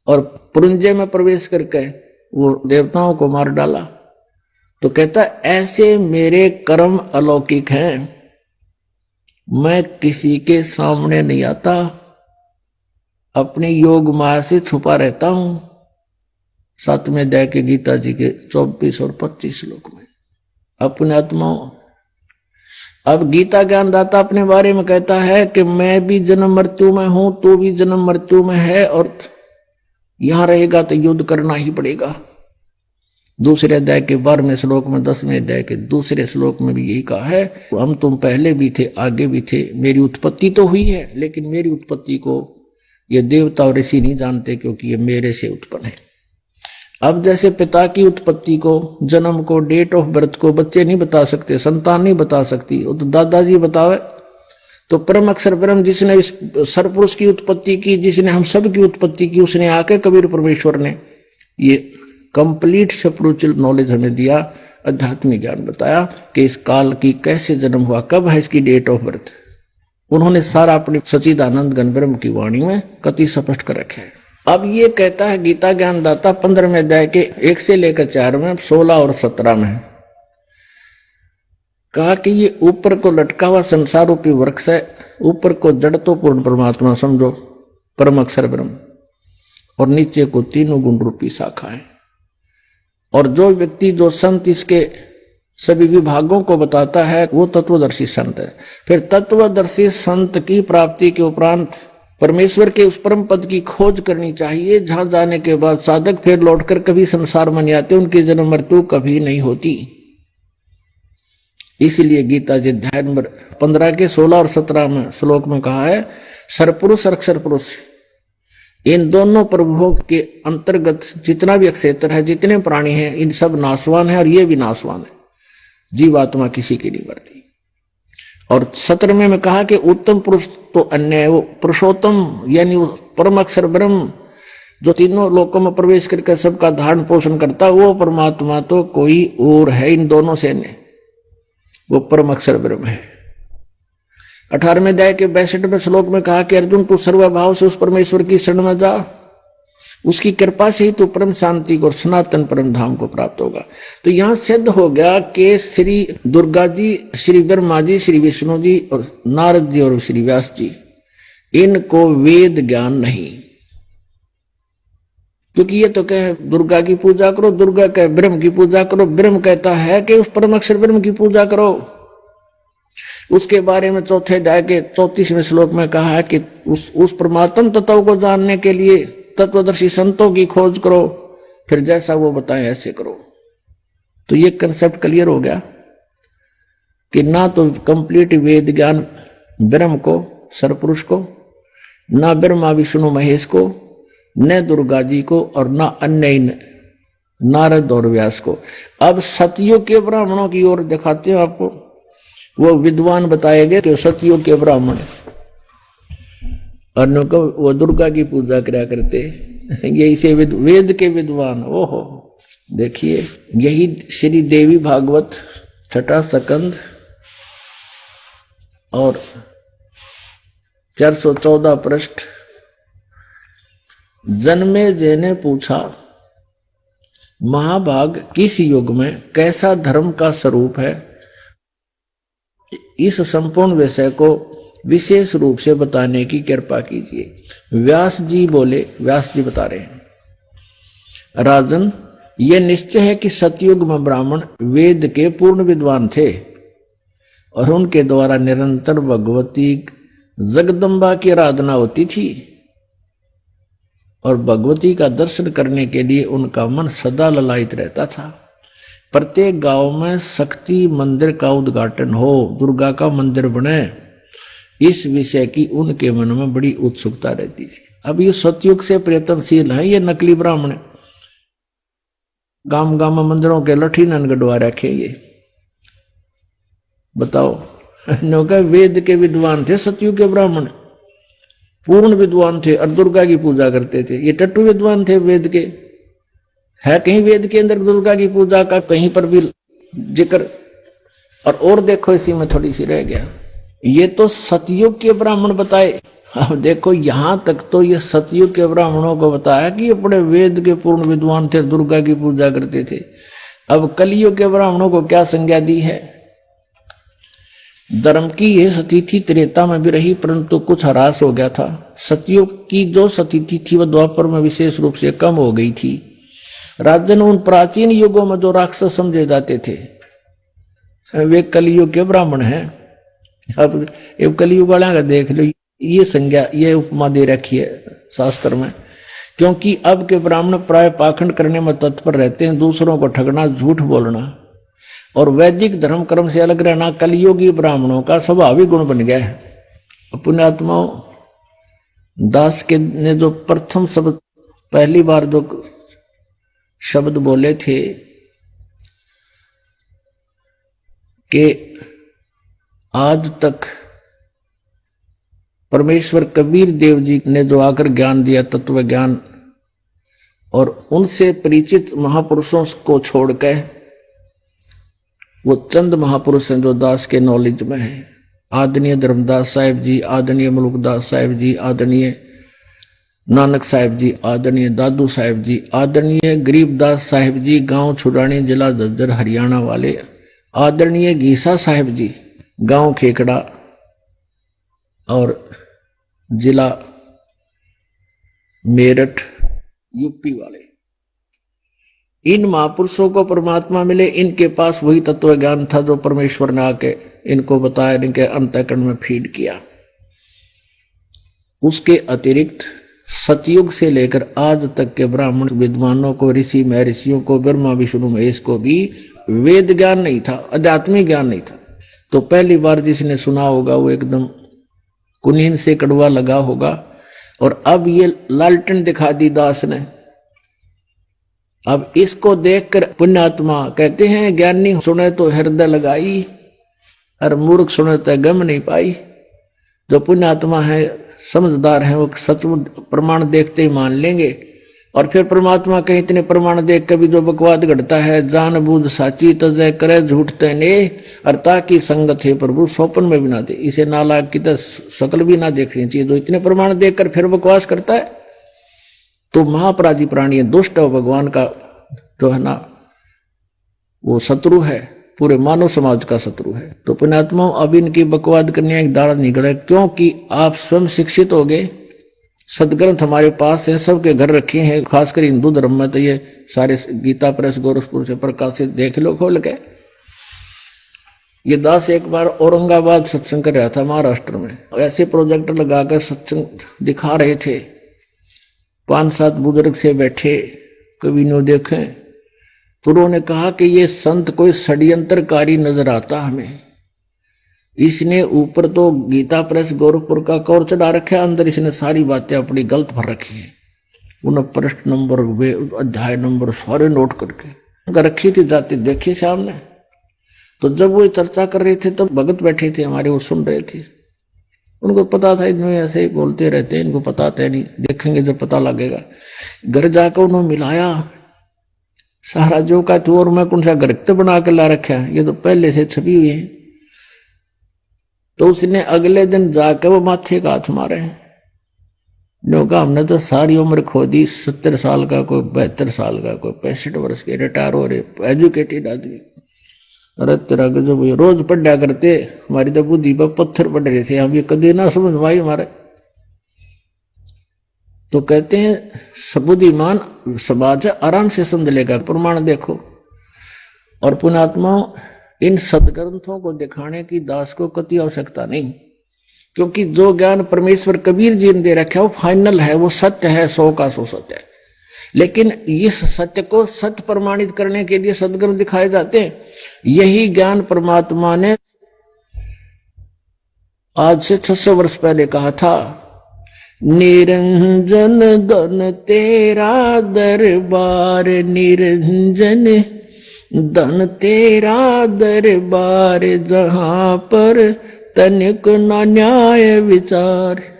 और पुरुंजय में प्रवेश करके वो देवताओं को मार डाला। तो कहता ऐसे मेरे कर्म अलौकिक हैं, मैं किसी के सामने नहीं आता, अपने योग माया से छुपा रहता हूं। 7वें अध्याय के गीता जी के 24 और 25 श्लोक में अपने आत्माओं। अब गीता ज्ञानदाता अपने बारे में कहता है कि मैं भी जन्म मृत्यु में हूं, तू भी जन्म मृत्यु में है, और यहां रहेगा तो युद्ध करना ही पड़ेगा। दूसरे अध्याय के 12वें श्लोक में 10वें अध्याय के दूसरे श्लोक में भी यही कहा है, हम तुम पहले भी थे आगे भी थे, मेरी उत्पत्ति तो हुई है, लेकिन मेरी उत्पत्ति को ये देवता और ऋषि नहीं जानते क्योंकि ये मेरे से उत्पन्न है। अब जैसे पिता की उत्पत्ति को, जन्म को, डेट ऑफ बर्थ को बच्चे नहीं बता सकते, संतान नहीं बता सकती, वो तो दादाजी बतावे। तो परम अक्षर ब्रह्म जिसने इस सरपुरुष की उत्पत्ति की, जिसने हम सब की उत्पत्ति की, उसने आके कबीर परमेश्वर ने ये कंप्लीट स्पिरिचुअल नॉलेज हमें दिया, आध्यात्मिक ज्ञान बताया कि इस काल की कैसे जन्म हुआ, कब है इसकी डेट ऑफ बर्थ। उन्होंने सारा अपनी सच्चिदानंद घन ब्रह्म की वाणी में कति स्पष्ट कर रखे है। अब ये कहता है गीता ज्ञानदाता 15वें अध्याय के 1 से लेकर 4 में, 16 और 17 में कहा कि ये ऊपर को लटका हुआ संसार रूपी वृक्ष है, ऊपर को जड़ तो पूर्ण परमात्मा समझो परम अक्षर ब्रह्म, और नीचे को तीनों गुण रूपी शाखा है। और जो व्यक्ति, जो संत इसके सभी विभागों को बताता है वो तत्वदर्शी संत है। फिर तत्वदर्शी संत की प्राप्ति के उपरांत परमेश्वर के उस परम पद की खोज करनी चाहिए, जहां जाने के बाद साधक फिर लौटकर कभी संसार में नहीं आते, उनकी जन्म मृत्यु कभी नहीं होती। इसीलिए गीता जी अध्याय नंबर 15 के 16 और 17 में श्लोक में कहा है, सरपुरुष और अक्षर पुरुष इन दोनों प्रभुओं के अंतर्गत जितना भी क्षेत्र है, जितने प्राणी हैं, इन सब नाशवान है और ये भी नाशवान है, जीवात्मा किसी की नहीं बढ़ती। और 17वें में कहा कि उत्तम पुरुष तो अन्य है, वो पुरुषोत्तम यानी परम अक्षर ब्रह्म जो तीनों लोकों में प्रवेश करके सबका धारण पोषण करता है, वो परमात्मा तो कोई और है इन दोनों से नहीं, वो परम अक्षर ब्रह्म है। 18वें अध्याय के 62वें श्लोक में कहा कि अर्जुन तू सर्वभाव से उस परमेश्वर की शरण में जा, उसकी कृपा से ही तो परम शांति को, सनातन परम धाम को प्राप्त होगा। तो यहां सिद्ध हो गया कि श्री दुर्गा जी, श्री ब्रह्मा जी, श्री विष्णु जी और नारद जी और श्री व्यास जी, इनको वेद ज्ञान नहीं। क्योंकि ये तो कहे दुर्गा की पूजा करो, दुर्गा कहे ब्रह्म की पूजा करो, ब्रह्म कहता है कि उस परम अक्षर ब्रह्म की पूजा करो। उसके बारे में 4थे अध्याय के 34वें श्लोक में कहा है कि उस परमात्म तत्व को जानने के लिए तत्वदर्शी संतों की खोज करो, फिर जैसा वो बताएं ऐसे करो। तो ये कंसेप्ट क्लियर हो गया कि ना तो कंप्लीट वेद ज्ञान ब्रह्म को, सरपुरुष को, ना ब्रह्मा विष्णु महेश को, न दुर्गा जी को, और ना अन्य नारद और व्यास को। अब सतयुग के ब्राह्मणों की ओर दिखाते हैं आपको, वो विद्वान बताएंगे कि सतयुग के ब्राह्मण और वो दुर्गा की पूजा करा करते, यही से वेद के विद्वान। ओहो देखिए, यही श्री देवी भागवत 6ठा स्कंद और 414 पृष्ठ। जन्मे जय ने पूछा, महाभाग किस युग में कैसा धर्म का स्वरूप है, इस संपूर्ण विषय को विशेष रूप से बताने की कृपा कीजिए। व्यास जी बोले, व्यास जी बता रहे हैं, राजन, यह निश्चय है कि सतयुग में ब्राह्मण वेद के पूर्ण विद्वान थे और उनके द्वारा निरंतर भगवती जगदम्बा की आराधना होती थी और भगवती का दर्शन करने के लिए उनका मन सदा ललायित रहता था। प्रत्येक गांव में शक्ति मंदिर का उद्घाटन हो, दुर्गा का मंदिर बने, इस विषय की उनके मन में बड़ी उत्सुकता रहती थी। अब ये सतयुग से प्रयत्नशील है, ये नकली ब्राह्मण गांव गांव में मंदिरों के लठी नन गढ़वा रखे। ये बताओ, नौका वेद के विद्वान थे, सतयुग के ब्राह्मण पूर्ण विद्वान थे और दुर्गा की पूजा करते थे। ये टट्टू विद्वान थे वेद के, है कहीं वेद के अंदर दुर्गा की पूजा का कहीं पर भी जिक्र? और देखो इसी में थोड़ी सी रह गया, ये तो सतयुग के ब्राह्मण बताए। अब देखो यहां तक तो ये सतयुग के ब्राह्मणों को बताया कि ये बड़े वेद के पूर्ण विद्वान थे, दुर्गा की पूजा करते थे। अब कलियुग के ब्राह्मणों को क्या संज्ञा दी है? धर्म की यह सतीथि त्रेता में भी रही, परंतु कुछ ह्रास हो गया था। सतयुग की जो सतीथि थी वह द्वापर में विशेष रूप से कम हो गई थी। राजन, उन प्राचीन युगों में जो राक्षस समझे जाते थे वे कलियुग के ब्राह्मण हैं। अब कलियुग वाला का देख लो, ये संज्ञा, ये उपमा दे रखी है शास्त्र में, क्योंकि अब के ब्राह्मण प्राय पाखंड करने में तत्पर रहते हैं, दूसरों को ठगना, झूठ बोलना और वैदिक धर्म कर्म से अलग रहना कलियुगी ब्राह्मणों का स्वाभाविक गुण बन गया है। पुण्यात्माओं, दास के ने जो प्रथम शब्द, पहली बार जो शब्द बोले थे कि आज तक परमेश्वर कबीर देव जी ने जो आकर ज्ञान दिया, तत्व ज्ञान, और उनसे परिचित महापुरुषों को छोड़कर वो चंद महापुरुष हैं जो दास के नॉलेज में हैं। आदरणीय धर्मदास साहिब जी, आदरणीय मुलुकदास साहिब जी, आदरणीय नानक साहिब जी, आदरणीय दादू साहिब जी, आदरणीय गरीबदास साहिब जी, गांव छुड़ानी, जिला झज्जर, हरियाणा वाले, आदरणीय गीसा साहिब जी, गांव खेकड़ा और जिला मेरठ, यूपी वाले। इन महापुरुषों को परमात्मा मिले, इनके पास वही तत्व ज्ञान था जो परमेश्वर ने आके इनको बताया, इनके अंतःकरण में फीड किया। उसके अतिरिक्त सतयुग से लेकर आज तक के ब्राह्मण विद्वानों को, ऋषि महर्षियों को, ब्रह्मा विष्णु महेश को भी वेद ज्ञान नहीं था, आध्यात्मिक ज्ञान नहीं था। तो पहली बार जिसने सुना होगा वो एकदम कुनीन से कड़वा लगा होगा। और अब ये लालटेन दिखा दी दास ने। अब इसको देखकर पुण्यात्मा कहते हैं, ज्ञानी सुने तो हृदय लगाई और मूर्ख सुने तो गम नहीं पाई। जो पुण्यात्मा है, समझदार है, वो सचमुच प्रमाण देखते ही मान लेंगे। और फिर परमात्मा के इतने प्रमाण देख कर भी जो बकवाद घटता है, जान बूझ साची तजय करे झूठ तने, और ताकि संगत है प्रभु स्वप्न में भी ना दे। इसे नालायक की तो शकल भी ना देखनी चाहिए जो इतने प्रमाण देखकर फिर बकवास करता है। तो महापराधी प्राणी है, दुष्ट है, भगवान का जो है ना वो शत्रु है, पूरे मानव समाज का शत्रु है। तो पुण्यात्मा, अब इनकी बकवाद करने एक दाड़ा निकले, क्योंकि आप स्वयं शिक्षित हो गए। सदग्रंथ हमारे पास है, सबके घर रखे हैं, खासकर हिंदू धर्म में तो ये सारे गीता प्रेस गोरखपुर से प्रकाशित, देख लो खोल के। ये दास एक बार औरंगाबाद सत्संग कर रहा था महाराष्ट्र में, ऐसे प्रोजेक्टर लगाकर सत्संग दिखा रहे थे। 5-7 बुजुर्ग से बैठे, कभी नो देखे, तो उन्होंने कहा कि ये संत कोई षड्यंत्रकारी नजर आता हमें। इसने ऊपर तो गीता प्रेस गोरखपुर का कवर चढ़ा रखा है, अंदर इसने सारी बातें अपनी गलत भर रखी है। उन्हें प्रश्न नंबर, वे अध्याय नंबर सारे नोट करके रखी थी, जाते देखिए सामने। तो जब वो चर्चा कर रहे थे तब भगत बैठे थे हमारे, वो सुन रहे थे। उनको पता था इनमें ऐसे ही बोलते रहते हैं, इनको पता था नहीं, देखेंगे जब पता लगेगा। घर जाकर उन्होंने मिलाया सारा जो का तो, और मैं कौन सा गर्त बना के ला रखा है, ये तो पहले से छपी हुई है। तो उसने अगले दिन जाकर वो माथे का हाथ मारे। कहा हमने तो सारी उम्र खो दी, 70 साल का, कोई 72 साल का, कोई 65 वर्ष के, रिटायर हो रहे, एजुकेटेड आदमी। अरे तेरा गजब भैया, रोज पढ़ा करते, हमारी तो बुद्धि पर पत्थर पड़ रहे थे, हम ये कभी ना समझ में आई हमारे। तो कहते हैं बुद्धिमान समाज आराम से समझ लेगा, प्रमाण देखो। और पुण्यात्मा, इन सदग्रंथों को दिखाने की दास को कति आवश्यकता नहीं, क्योंकि जो ज्ञान परमेश्वर कबीर जी ने दे रखा है वो फाइनल है, वो सत्य है, 100 का 100 सत्य है। लेकिन इस सत्य को सत्य प्रमाणित करने के लिए सदग्रंथ दिखाए जाते हैं। यही ज्ञान परमात्मा ने आज से 600 वर्ष पहले कहा था, निरंजन धन तेरा दरबार, निरंजन धन तेरा दरबार, जहां पर तनिक न न्याय विचार,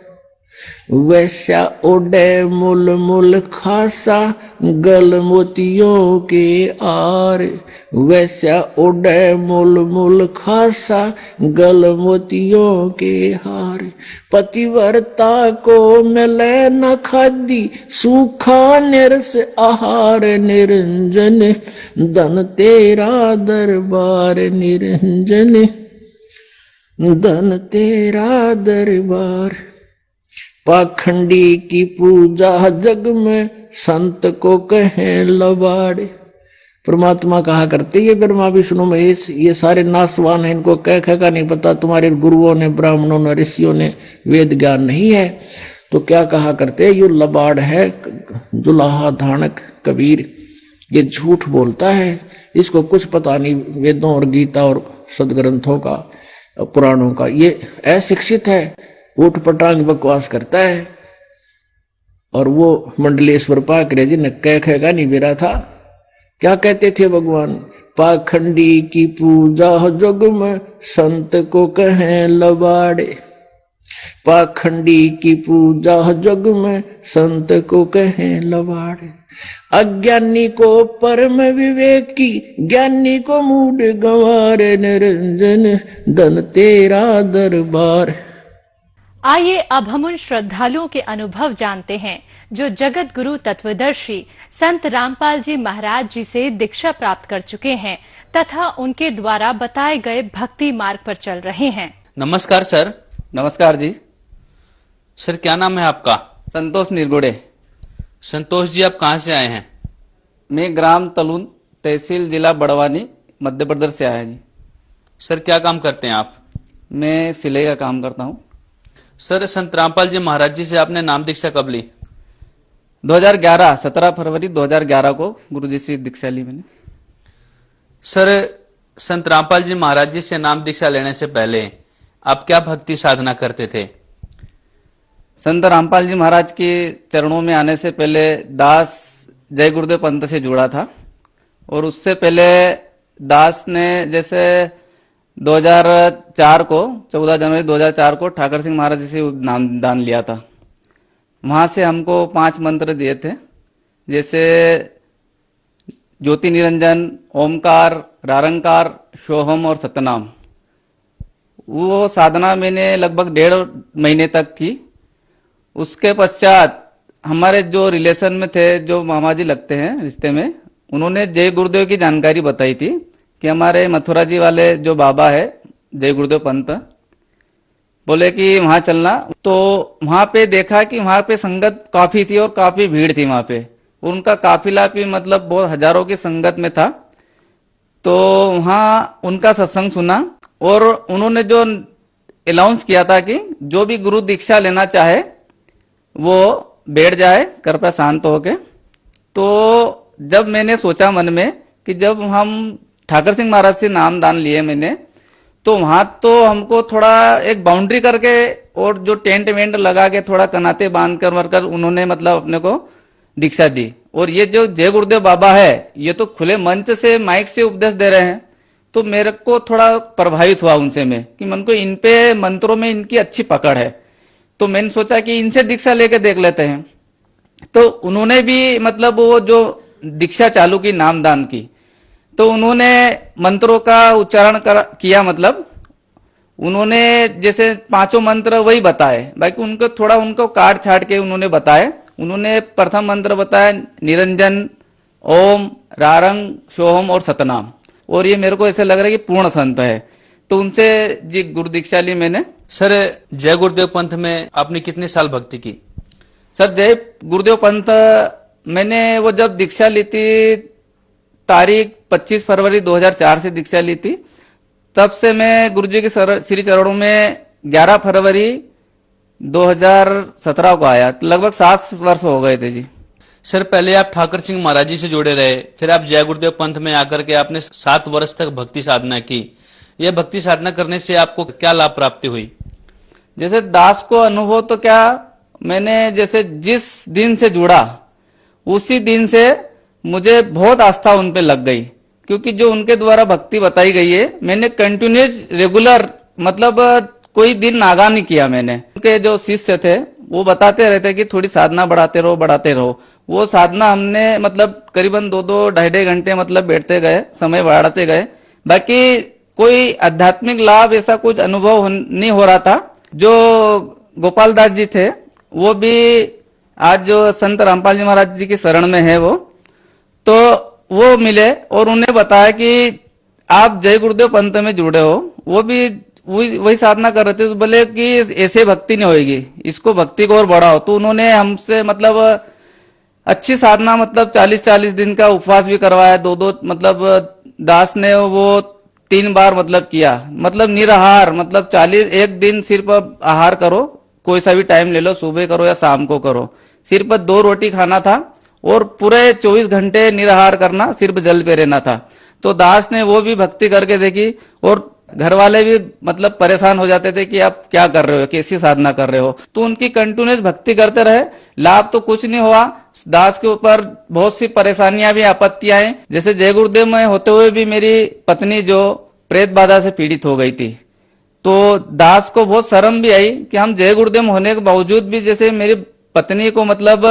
वैसा ओडे मूल मूल खासा, गल मोतियों के आर, वैसा ओडे मूल मूल खासा, गल मोतियों के हार, पतिव्रता को मिले न खादी, सूखा निरस आहार, निरंजन धन तेरा दरबार, निरंजन धन तेरा दरबार। पाखंडी की पूजा जग में, संत को कहें लबाड़े। परमात्मा कहा करते, ये ब्रह्मा विष्णु महेश ये सारे नासवान हैं, इनको कह का नहीं पता, तुम्हारे गुरुओं ने, ब्राह्मणों ने, ऋषियों ने वेद ज्ञान नहीं है। तो क्या कहा करते, ये लबाड़ है, जुलाहा धानक कबीर, ये झूठ बोलता है, इसको कुछ पता नहीं वेदों और गीता और सदग्रंथों का, पुराणों का, ये अशिक्षित है, ऊट पटांग बकवास करता है। और वो मंडलेश्वर पाकरे जी ने कह नहीं बेरा था, क्या कहते थे भगवान, पाखंडी की पूजा जग में, संत को कहें लबाड़े, पाखंडी की पूजा जग में, संत को कहें लबाड़े, अज्ञानी को परम विवेकी, ज्ञानी को मूड गंवारे, निरंजन धन तेरा दरबार। आइए अब हम उन श्रद्धालुओं के अनुभव जानते हैं जो जगत गुरु तत्वदर्शी संत रामपाल जी महाराज जी से दीक्षा प्राप्त कर चुके हैं तथा उनके द्वारा बताए गए भक्ति मार्ग पर चल रहे हैं। नमस्कार सर। नमस्कार जी। सर क्या नाम है आपका? संतोष निरगुड़े। संतोष जी, आप कहाँ से आए हैं? मैं ग्राम तलून, तहसील जिला बड़वानी, मध्य प्रदेश से आया जी। सर क्या काम करते हैं आप? मैं सिलाई का काम करता हूँ। सर संत रामपाल जी महाराज जी से आपने नाम दीक्षा कब ली? 2011 17 फरवरी 2011 को गुरुजी से दीक्षा ली मैंने। सर संत रामपाल जी महाराज जी से नाम दीक्षा लेने से पहले आप क्या भक्ति साधना करते थे? संत रामपाल जी महाराज के चरणों में आने से पहले दास जय गुरुदेव पंथ से जुड़ा था, और उससे पहले दास ने जैसे 2004 को 14 जनवरी 2004 को ठाकर सिंह महाराज जी से नाम दान लिया था। वहां से हमको 5 मंत्र दिए थे, जैसे ज्योति निरंजन, ओमकार, रारंकार, सोहम और सतनाम। वो साधना मैंने लगभग 1.5 महीने तक की। उसके पश्चात हमारे जो रिलेशन में थे, जो मामा जी लगते हैं रिश्ते में, उन्होंने जय गुरुदेव की जानकारी बताई थी कि हमारे मथुरा जी वाले जो बाबा है जय गुरुदेव पंत, बोले कि वहां चलना। तो वहां पे देखा कि वहां पे संगत काफी थी और काफी भीड़ थी वहां पे। उनका काफिला भी मतलब बहुत हजारों की संगत में था। तो वहां उनका सत्संग सुना और उन्होंने जो अनाउंस किया था कि जो भी गुरु दीक्षा लेना चाहे वो बैठ जाए कृपया शांत होके। तो जब मैंने सोचा मन में कि जब हम ठाकर सिंह महाराज से नाम दान लिए मैंने, तो वहां तो हमको थोड़ा एक बाउंड्री करके और जो टेंट वेंट लगा के थोड़ा कनाते बांध कर मरकर उन्होंने मतलब अपने को दीक्षा दी। और ये जो जय गुरुदेव बाबा है ये तो खुले मंच से माइक से उपदेश दे रहे हैं। तो मेरे को थोड़ा प्रभावित हुआ उनसे मैं कि मन को इन पे मंत्रों में इनकी अच्छी पकड़ है। तो मैंने सोचा कि इनसे दीक्षा लेके देख लेते हैं। तो उन्होंने भी मतलब वो जो दीक्षा चालू की नामदान की, तो उन्होंने मंत्रों का उच्चारण किया। मतलब उन्होंने जैसे 5 मंत्र वही बताए, बाकी उनको थोड़ा उनको काट छाट के उन्होंने बताए। उन्होंने प्रथम मंत्र बताया निरंजन, ओम, रारंग, सोहम और सतनाम। और ये मेरे को ऐसे लग रहा है कि पूर्ण संत है। तो उनसे जी गुरु दीक्षा ली मैंने। सर जय गुरुदेव पंथ में आपने कितने साल भक्ति की? सर जय गुरुदेव पंथ मैंने वो जब दीक्षा ली थी तारीख 25 फरवरी 2004 से दीक्षा ली थी, तब से मैं गुरुजी के श्री चरणों में 11 फरवरी 2017 को आया। लगभग 7 वर्ष हो गए थे जी। सर पहले आप ठाकर सिंह महाराज जी से जुड़े रहे, फिर आप जय गुरुदेव पंथ में आकर के आपने 7 वर्ष तक भक्ति साधना की। यह भक्ति साधना करने से आपको क्या लाभ प्राप्ति हुई? जैसे दास को अनुभव तो क्या, मैंने जैसे जिस दिन से जुड़ा उसी दिन से मुझे बहुत आस्था उन पे लग गई, क्योंकि जो उनके द्वारा भक्ति बताई गई है मैंने कंटिन्यूस रेगुलर, मतलब कोई दिन नागा नहीं किया मैंने। उनके जो शिष्य थे वो बताते रहते कि थोड़ी साधना बढ़ाते रहो। वो साधना हमने मतलब करीबन 2-2 ढाई घंटे मतलब बैठते गए, समय बढ़ाते गए। बाकी कोई आध्यात्मिक लाभ ऐसा कुछ अनुभव नहीं हो रहा था। जो गोपाल दास जी थे वो भी आज जो संत रामपाल जी महाराज जी की शरण में है तो वो मिले और उन्हें बताया कि आप जय गुरुदेव पंथ में जुड़े हो। वो भी वही साधना कर रहे थे, तो बोले कि ऐसे भक्ति नहीं होगी, इसको भक्ति को और बढ़ाओ। तो उन्होंने हमसे मतलब अच्छी साधना, मतलब 40-40 दिन का उपवास भी करवाया। 2-2 मतलब दास ने वो 3 बार मतलब किया, मतलब निराहार, मतलब 41 दिन सिर्फ आहार करो, कोई सा भी टाइम ले लो, सुबह करो या शाम को करो। सिर्फ 2 रोटी खाना था और पूरे 24 घंटे निराहार करना, सिर्फ जल पे रहना था। तो दास ने वो भी भक्ति करके देखी और घर वाले भी मतलब परेशान हो जाते थे कि आप क्या कर रहे हो, कैसी साधना कर रहे हो। तो उनकी कंटिन्यूस भक्ति करते रहे, लाभ तो कुछ नहीं हुआ। दास के ऊपर बहुत सी परेशानियां भी, आपत्तियां हैं। जैसे जय गुरुदेव में होते हुए भी मेरी पत्नी जो प्रेत बाधा से पीड़ित हो गई थी, तो दास को बहुत शर्म भी आई कि हम जय गुरुदेव होने के बावजूद भी जैसे मेरी पत्नी को मतलब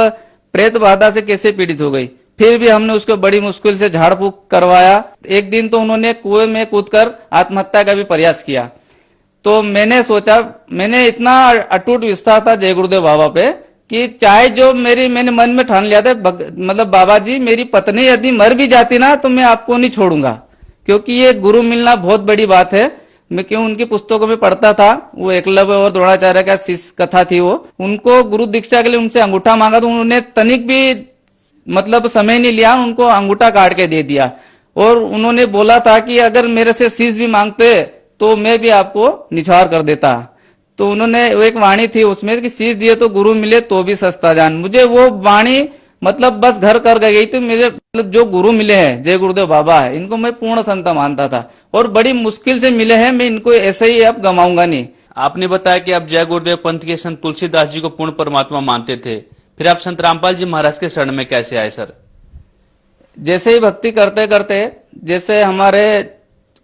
प्रेत बाधा से कैसे पीड़ित हो गई। फिर भी हमने उसको बड़ी मुश्किल से झाड़ फूक करवाया। एक दिन तो उन्होंने कुएं में कूदकर आत्महत्या का भी प्रयास किया। तो मैंने सोचा, मैंने इतना अटूट विश्वास था जय गुरुदेव बाबा पे कि चाहे जो मैंने मन में ठान लिया था, मतलब बाबा जी मेरी पत्नी यदि मर भी जाती ना तो मैं आपको नहीं छोड़ूंगा, क्योंकि ये गुरु मिलना बहुत बड़ी बात है। मैं क्यों उनकी पुस्तकों में पढ़ता था, वो एकलव्य और द्रोणाचार्य का शिष्य कथा थी, वो उनको गुरु दीक्षा के लिए उनसे अंगूठा मांगा तो उन्होंने तनिक भी मतलब समय नहीं लिया, उनको अंगूठा काट के दे दिया। और उन्होंने बोला था कि अगर मेरे से शीश भी मांगते तो मैं भी आपको निछावर कर देता। तो उन्होंने एक वाणी थी उसमें कि शीश दिए तो गुरु मिले तो भी सस्ता जान। मुझे वो वाणी मतलब बस घर कर गई थी। मेरे मतलब जो गुरु मिले हैं जय गुरुदेव बाबा है, इनको मैं पूर्ण संत मानता था और बड़ी मुश्किल से मिले हैं। मैं इनको ऐसे ही अब गंवाऊंगा नहीं। आपने बताया कि आप जय गुरुदेव पंथ के संत तुलसीदास जी को पूर्ण परमात्मा मानते थे, फिर आप संत रामपाल जी महाराज के शरण में कैसे आए सर? जैसे ही भक्ति करते करते, जैसे हमारे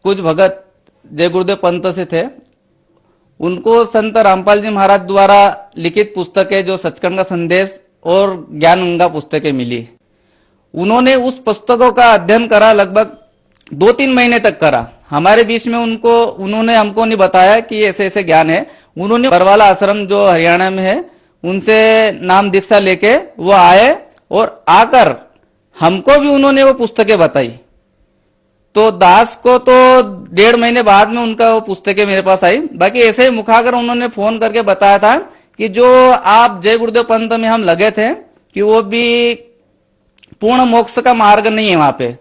कुछ भगत जय गुरुदेव पंथ से थे, उनको संत रामपाल जी महाराज द्वारा लिखित पुस्तकें जो सचखंड का संदेश और ज्ञान गंगा पुस्तकें मिली। उन्होंने उस पुस्तकों का अध्ययन करा, लगभग 2-3 महीने तक करा। हमारे बीच में उन्होंने हमको नहीं बताया कि ऐसे ऐसे ज्ञान है। उन्होंने बरवाला आश्रम जो हरियाणा में है उनसे नाम दीक्षा लेके वो आए और आकर हमको भी उन्होंने वो पुस्तकें बताई। तो दास को तो 1.5 महीने बाद में उनका वो पुस्तकें मेरे पास आई। बाकी ऐसे ही मुखाकर उन्होंने फोन करके बताया था कि जो आप जय गुरुदेव पंथ में हम लगे थे कि वो भी पूर्ण मोक्ष का मार्ग नहीं है। वहां पे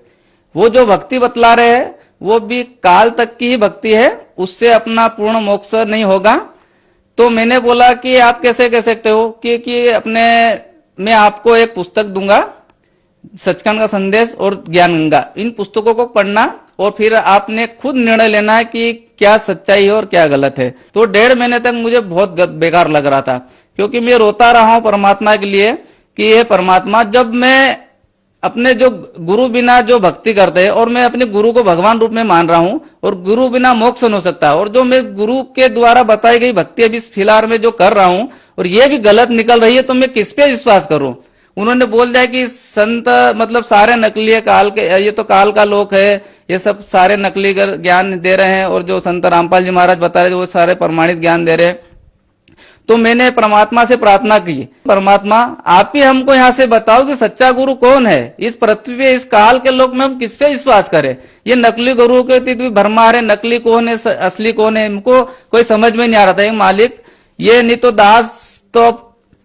वो जो भक्ति बतला रहे हैं वो भी काल तक की ही भक्ति है, उससे अपना पूर्ण मोक्ष नहीं होगा। तो मैंने बोला कि आप कैसे कह सकते हो कि मैं आपको एक पुस्तक दूंगा, सचखंड का संदेश और ज्ञान गंगा, इन पुस्तकों को पढ़ना और फिर आपने खुद निर्णय लेना है कि क्या सच्चाई है और क्या गलत है। तो 1.5 महीने तक मुझे बहुत बेकार लग रहा था, क्योंकि मैं रोता रहा हूं परमात्मा के लिए कि ये परमात्मा, जब मैं अपने जो गुरु बिना जो भक्ति करते हैं और मैं अपने गुरु को भगवान रूप में मान रहा हूं और गुरु बिना मोक्ष नहीं हो सकता, और जो मैं गुरु के द्वारा बताई गई भक्ति अभी फिलहाल में जो कर रहा हूं और ये भी गलत निकल रही है, तो मैं किस पे विश्वास करूं। उन्होंने बोल दिया कि संत मतलब सारे नकली है, काल के, ये तो काल का लोक है, ये सब सारे नकली ज्ञान दे रहे हैं, और जो संत रामपाल जी महाराज बता रहे वो सारे प्रमाणित ज्ञान दे रहे हैं। तो मैंने परमात्मा से प्रार्थना की, परमात्मा आप ही हमको यहाँ से बताओ कि सच्चा गुरु कौन है। इस पृथ्वी पे, इस काल के लोक में हम किस पे विश्वास करें। ये नकली गुरु के तीत भरमा रहे, नकली कौन है असली कौन है, हमको कोई समझ में नहीं आ रहा था। मालिक ये नहीं तो दास तो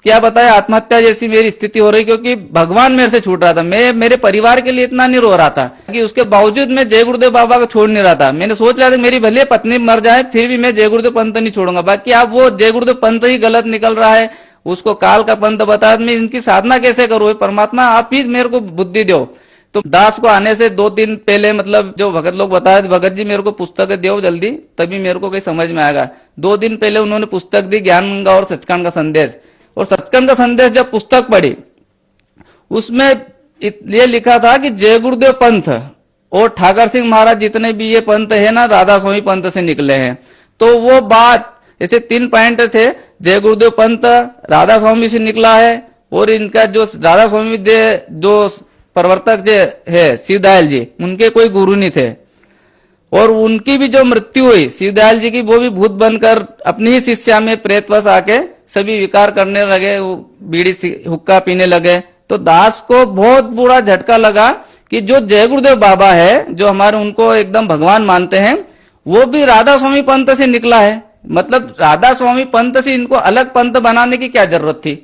क्या बताए, आत्महत्या जैसी मेरी स्थिति हो रही, क्योंकि भगवान मेरे से छूट रहा था। मैं मेरे परिवार के लिए इतना नहीं रो रहा था कि उसके बावजूद मैं जय गुरुदेव बाबा को छोड़ नहीं रहा था। मैंने सोच लिया था मेरी भले पत्नी मर जाए फिर भी मैं जय गुरुदेव पंथ नहीं छोड़ूंगा। बाकी आप वो जय गुरुदेव पंथ ही गलत निकल रहा है, उसको काल का पंथ बता, मैं इनकी साधना कैसे करूं। परमात्मा आप ही मेरे को बुद्धि दो। तो दास को आने से 2 दिन पहले मतलब जो भगत लोग बताए, भगत जी मेरे को पुस्तक दो जल्दी, तभी मेरे को कहीं समझ में आएगा। 2 दिन पहले उन्होंने पुस्तक दी, ज्ञान गंगा और सचखंड का संदेश। और सचखंड का संदेश जब पुस्तक पढ़ी, उसमें ये लिखा था कि जय गुरुदेव पंथ और ठाकर सिंह महाराज जितने भी ये पंथ है ना, राधा स्वामी पंथ से निकले हैं। तो वो बात ऐसे 3 पॉइंट थे, जय गुरुदेव पंथ राधा स्वामी से निकला है, और इनका जो राधा स्वामी जो प्रवर्तक जो है शिवदयाल जी, उनके कोई गुरु नहीं थे। और उनकी भी जो मृत्यु हुई शिवदयाल जी की, वो भी भूत बनकर अपनी ही शिष्या में प्रेतवश आके सभी विकार करने लगे, बीड़ी हुक्का पीने लगे। तो दास को बहुत बुरा झटका लगा कि जो जय गुरुदेव बाबा है, जो हमारे उनको एकदम भगवान मानते हैं, वो भी राधा स्वामी पंथ से निकला है। मतलब राधा स्वामी पंथ से इनको अलग पंथ बनाने की क्या जरूरत थी।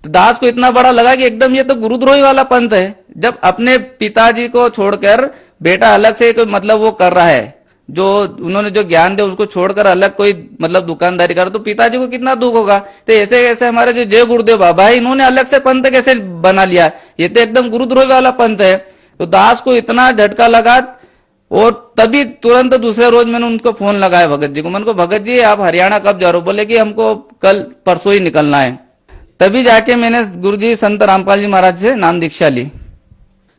तो दास को इतना बड़ा लगा कि एकदम ये तो गुरुद्रोही वाला पंथ है। जब अपने पिताजी को छोड़कर बेटा अलग से कोई मतलब वो कर रहा है, जो उन्होंने जो ज्ञान दिया उसको छोड़कर अलग कोई मतलब दुकानदारी कर, तो पिताजी को कितना दुख होगा। तो ऐसे ऐसे हमारे जो जय गुरुदेव बाबा है, इन्होंने अलग से पंथ कैसे बना लिया, ये तो एकदम गुरुद्रोही वाला पंथ है। तो दास को इतना झटका लगा, और तभी तुरंत दूसरे रोज मैंने उनको फोन लगाया भगत जी को। मैंने को भगत जी आप हरियाणा कब जा रहे हो, बोले कि हमको कल परसों ही निकलना है। तभी जाके मैंने गुरुजी संत रामपाल जी महाराज से नाम दीक्षा ली।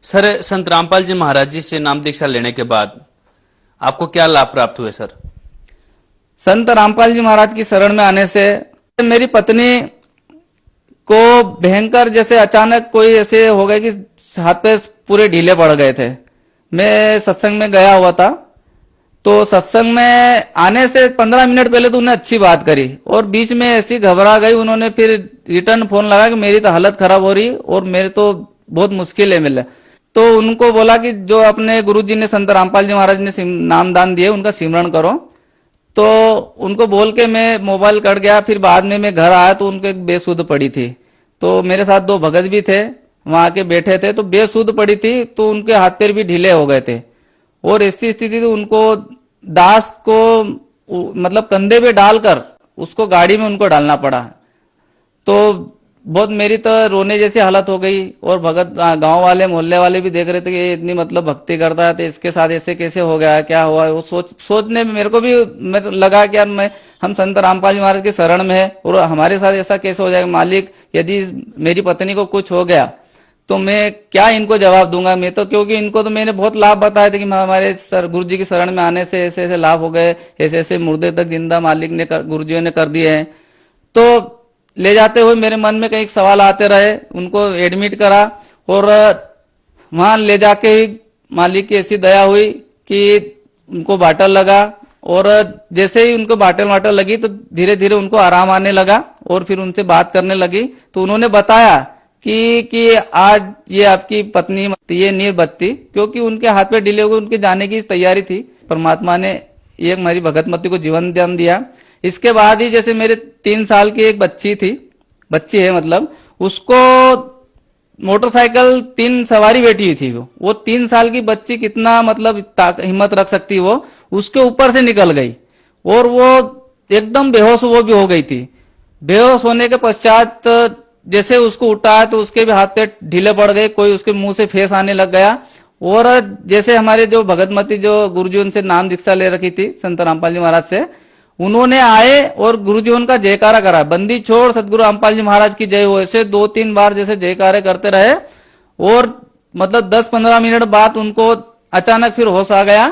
सर, संत रामपाल जी महाराज जी से नाम दीक्षा लेने के बाद आपको क्या लाभ प्राप्त हुए सर? संत रामपाल जी महाराज की शरण में आने से मेरी पत्नी को भयंकर जैसे अचानक कोई ऐसे हो गया कि हाथ पे पूरे ढीले पड़ गए थे। मैं सत्संग में गया हुआ था, तो सत्संग में आने से 15 मिनट पहले तो उन्हें अच्छी बात करी, और बीच में ऐसी घबरा गई। उन्होंने फिर रिटर्न फोन लगा कि मेरी तो हालत खराब हो रही और मेरे तो बहुत मुश्किल है मिले। तो उनको बोला कि जो अपने गुरुजी ने संत रामपाल जी महाराज ने नामदान दिए उनका सिमरण करो। तो उनको बोल के मैं मोबाइल कट गया। फिर बाद में मैं घर आया तो उनको एक बेसुध पड़ी थी। तो मेरे साथ 2 भगत भी थे, वहां के बैठे थे, तो बेसुध पड़ी थी, तो उनके हाथ पैर भी ढीले हो गए थे। और ऐसी स्थिति थी उनको दास को मतलब कंधे पे डालकर उसको गाड़ी में उनको डालना पड़ा। तो बहुत मेरी तो रोने जैसी हालत हो गई। और भगत गांव वाले मोहल्ले वाले भी देख रहे थे कि ये इतनी मतलब भक्ति करता है, तो इसके साथ ऐसे कैसे हो गया, क्या हुआ। वो सोचने में मेरे को भी लगा कि यार हम संत रामपाल जी महाराज की शरण में है और हमारे साथ ऐसा कैसे हो जाएगा। मालिक यदि मेरी पत्नी को कुछ हो गया तो मैं क्या इनको जवाब दूंगा। मैं तो क्योंकि इनको तो मैंने बहुत लाभ बताए थे कि हमारे गुरु जी की शरण में आने से ऐसे ऐसे लाभ हो गए, ऐसे ऐसे मुर्दे तक जिंदा मालिक ने गुरुजियों ने कर दिए हैं। तो ले जाते हुए मेरे मन में कई सवाल आते रहे, उनको एडमिट करा और वहां ले जाके ही मालिक की ऐसी दया हुई कि उनको बाटल लगा। और जैसे ही उनको बाटल लगी तो धीरे धीरे उनको आराम आने लगा। और फिर उनसे बात करने लगी तो उन्होंने बताया कि आज ये आपकी पत्नी ये नीर बत्ती, क्योंकि उनके हाथ पे ढीले हो गए, उनके जाने की तैयारी थी। परमात्मा ने एक हमारी भगतमती को जीवन दान दिया। इसके बाद ही जैसे मेरे 3 साल की एक बच्ची है मतलब, उसको मोटरसाइकिल 3 सवारी बैठी हुई थी। वो 3 साल की बच्ची कितना मतलब हिम्मत रख सकती, वो उसके ऊपर से निकल गई और वो एकदम बेहोश वो भी हो गई थी। बेहोश होने के पश्चात जैसे उसको उठाया तो उसके भी हाथ पे ढीले पड़ गए, कोई उसके मुंह से फेस आने लग गया। और जैसे हमारे जो भगतमती जो गुरुजी उनसे नाम दीक्षा ले रखी थी संत रामपाल जी महाराज से, उन्होंने आए और गुरुजी उनका जयकारा करा, बंदी छोड़ सदगुरु रामपाल जी महाराज की जय हो। ऐसे 2-3 बार जैसे जयकारे करते रहे और मतलब 10-15 मिनट बाद उनको अचानक फिर होश आ गया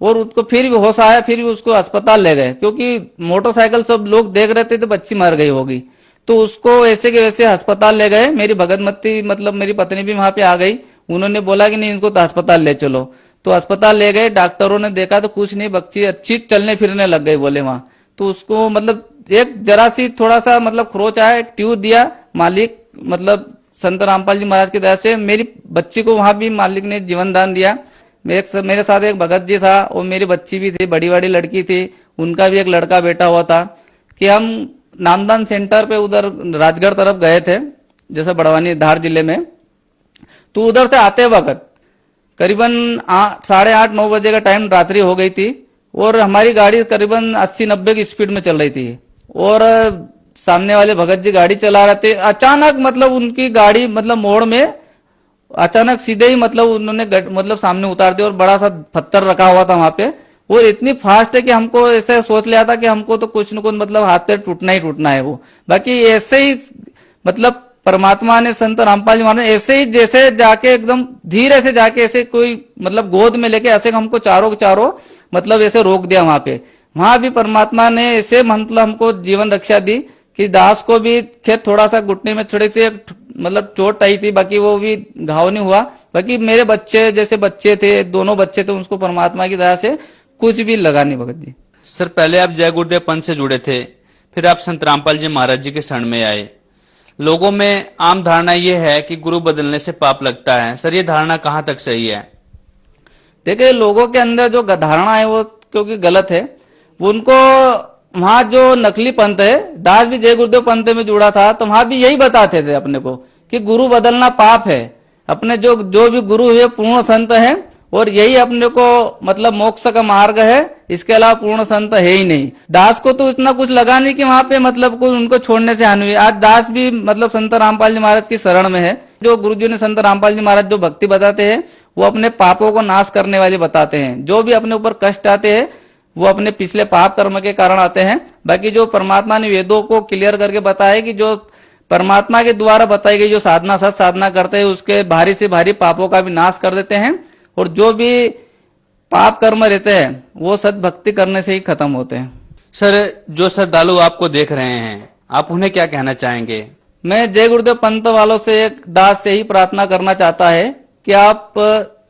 और उसको फिर भी होश आया। फिर भी उसको अस्पताल ले गए, क्योंकि मोटरसाइकिल सब लोग देख रहे थे तो बच्ची मर गई होगी। तो उसको ऐसे के वैसे अस्पताल ले गए। मेरी भगतमती मतलब मेरी पत्नी भी वहां पे आ गई। उन्होंने बोला कि नहीं इनको तो अस्पताल ले चलो। तो अस्पताल ले गए, डॉक्टरों ने देखा तो कुछ नहीं, बच्ची अच्छी चलने फिरने लग गई बोले वहां। तो उसको मतलब एक जरा सी थोड़ा सा मतलब खरोच आया, ट्यूब दिया मालिक, मतलब संत रामपाल जी महाराज की दया से मेरी बच्ची को वहां भी मालिक ने जीवन दान दिया। मेरे साथ एक भगत जी था और मेरी बच्ची भी थी, बड़ी बड़ी लड़की थी, उनका भी एक लड़का बेटा हुआ था। कि हम नामदान सेंटर पे उधर राजगढ़ तरफ गए थे, जैसे बड़वानी धार जिले में। तो उधर से आते वक्त करीबन 8:30-9 बजे का टाइम, रात्रि हो गई थी और हमारी गाड़ी करीबन 80-90 की स्पीड में चल रही थी और सामने वाले भगत जी गाड़ी चला रहे थे। अचानक मतलब उनकी गाड़ी मतलब मोड़ में अचानक सीधे ही मतलब उन्होंने मतलब सामने उतार दिया और बड़ा सा पत्थर रखा हुआ था वहां पे। वो इतनी फास्ट है कि हमको ऐसे सोच लिया था कि हमको तो कुछ न कुछ मतलब हाथ पैर टूटना ही टूटना है वो। बाकी ऐसे ही मतलब परमात्मा ने, संत रामपाल जी महाराज ऐसे ही जैसे जाके एकदम धीरे से जाके ऐसे कोई मतलब गोद में लेके ऐसे हमको चारों मतलब ऐसे रोक दिया वहां पे। वहां भी परमात्मा ने ऐसे मतलब हमको जीवन रक्षा दी कि दास को भी खेत थोड़ा सा घुटने में थोड़े से मतलब चोट आई थी, बाकी वो भी घाव नहीं हुआ। बाकी मेरे बच्चे जैसे बच्चे थे, दोनों बच्चे थे, उसको परमात्मा की दया से कुछ भी लगा नहीं भगत जी। सर, पहले आप जय गुरुदेव पंथ से जुड़े थे, फिर आप संत रामपाल जी महाराज जी के शरण में आए। लोगों में आम धारणा यह है कि गुरु बदलने से पाप लगता है। सर, ये धारणा कहाँ तक सही है? देखिए, लोगों के अंदर जो धारणा है वो क्योंकि गलत है। उनको वहां जो नकली पंथ है, दास भी जय गुरुदेव पंथ में जुड़ा था तो वहां भी यही बताते थे अपने को कि गुरु बदलना पाप है। अपने जो भी गुरु है पूर्ण संत है और यही अपने को मतलब मोक्ष का मार्ग है, इसके अलावा पूर्ण संत है ही नहीं। दास को तो इतना कुछ लगा नहीं कि वहां पे मतलब कुछ उनको छोड़ने से हानि हुई। आज दास भी मतलब संत रामपाल जी महाराज की शरण में है। जो गुरुजी ने संत रामपाल जी महाराज जो भक्ति बताते हैं वो अपने पापों को नाश करने वाले बताते हैं। जो भी अपने ऊपर कष्ट आते हैं वो अपने पिछले पाप कर्म के कारण आते हैं। बाकी जो परमात्मा ने वेदों को क्लियर करके बताया कि जो परमात्मा के द्वारा बताई गई जो साधना, सत साधना करते हैं उसके भारी से भारी पापों का भी नाश कर देते हैं और जो भी पाप कर्म रहते हैं वो सत भक्ति करने से ही खत्म होते हैं। सर, जो श्रद्धालु आपको देख रहे हैं, आप उन्हें क्या कहना चाहेंगे? मैं जय गुरुदेव पंथ वालों से एक दास से ही प्रार्थना करना चाहता है कि आप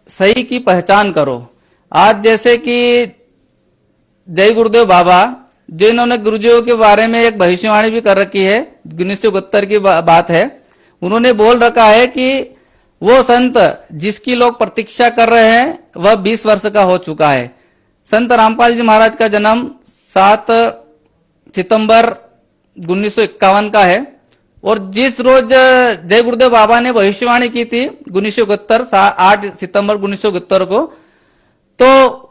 सही की पहचान करो। आज जैसे कि जय गुरुदेव बाबा जो इन्होंने गुरुजियों के बारे में एक भविष्यवाणी भी कर रखी है, 1972 की बात है। उन्होंने बोल रखा है कि वो संत जिसकी लोग प्रतीक्षा कर रहे हैं वह 20 वर्ष का हो चुका है। संत रामपाल जी महाराज का जन्म 7 सितंबर 1951 का है और जिस रोज जय गुरुदेव बाबा ने भविष्यवाणी की थी 1971 8 सितंबर 1971 को, तो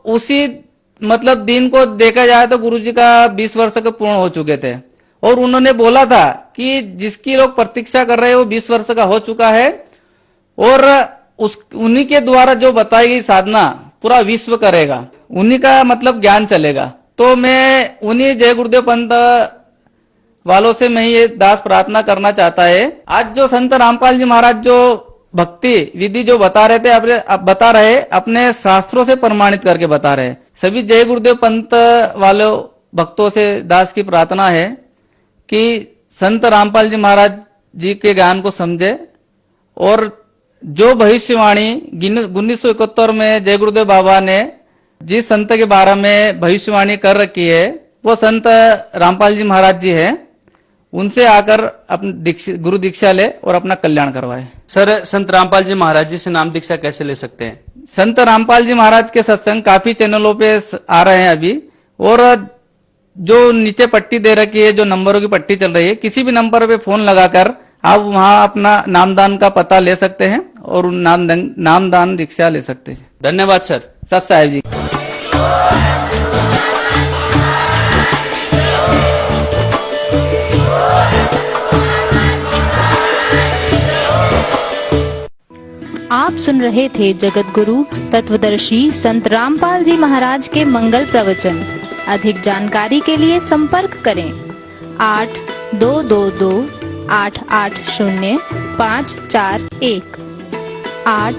उसी मतलब दिन को देखा जाए तो गुरुजी का 20 वर्ष के पूर्ण हो चुके थे। और उन्होंने बोला था कि जिसकी लोग प्रतीक्षा कर रहे हैं वो 20 वर्ष का हो चुका है और उन्हीं के द्वारा जो बताई गई साधना पूरा विश्व करेगा, उन्हीं का मतलब ज्ञान चलेगा। तो मैं उन्हीं जय गुरुदेव पंथ वालों से मैं ये दास प्रार्थना करना चाहता है। आज जो संत रामपाल जी महाराज जो भक्ति विधि जो बता रहे थे, बता रहे अपने शास्त्रों से प्रमाणित करके बता रहे। सभी जय गुरुदेव पंथ वालों भक्तों से दास की प्रार्थना है कि संत रामपाल जी महाराज जी के ज्ञान को समझे और जो भविष्यवाणी 1971 में जय गुरुदेव बाबा ने जिस संत के बारे में भविष्यवाणी कर रखी है वो संत रामपाल जी महाराज जी है। उनसे आकर अपनी गुरु दीक्षा ले और अपना कल्याण करवाए। सर, संत रामपाल जी महाराज जी से नाम दीक्षा कैसे ले सकते हैं? संत रामपाल जी महाराज के सत्संग काफी चैनलों पे आ रहे हैं अभी, और जो नीचे पट्टी दे रखी है, जो नंबरों की पट्टी चल रही है, किसी भी नंबर पे फोन लगाकर आप वहां अपना नामदान का पता ले सकते हैं और नामदान दीक्षा ले सकते हैं। धन्यवाद सर। सत साहेब जी। आप सुन रहे थे जगत गुरु तत्वदर्शी संत रामपाल जी महाराज के मंगल प्रवचन। अधिक जानकारी के लिए संपर्क करें 8222 880 541 8।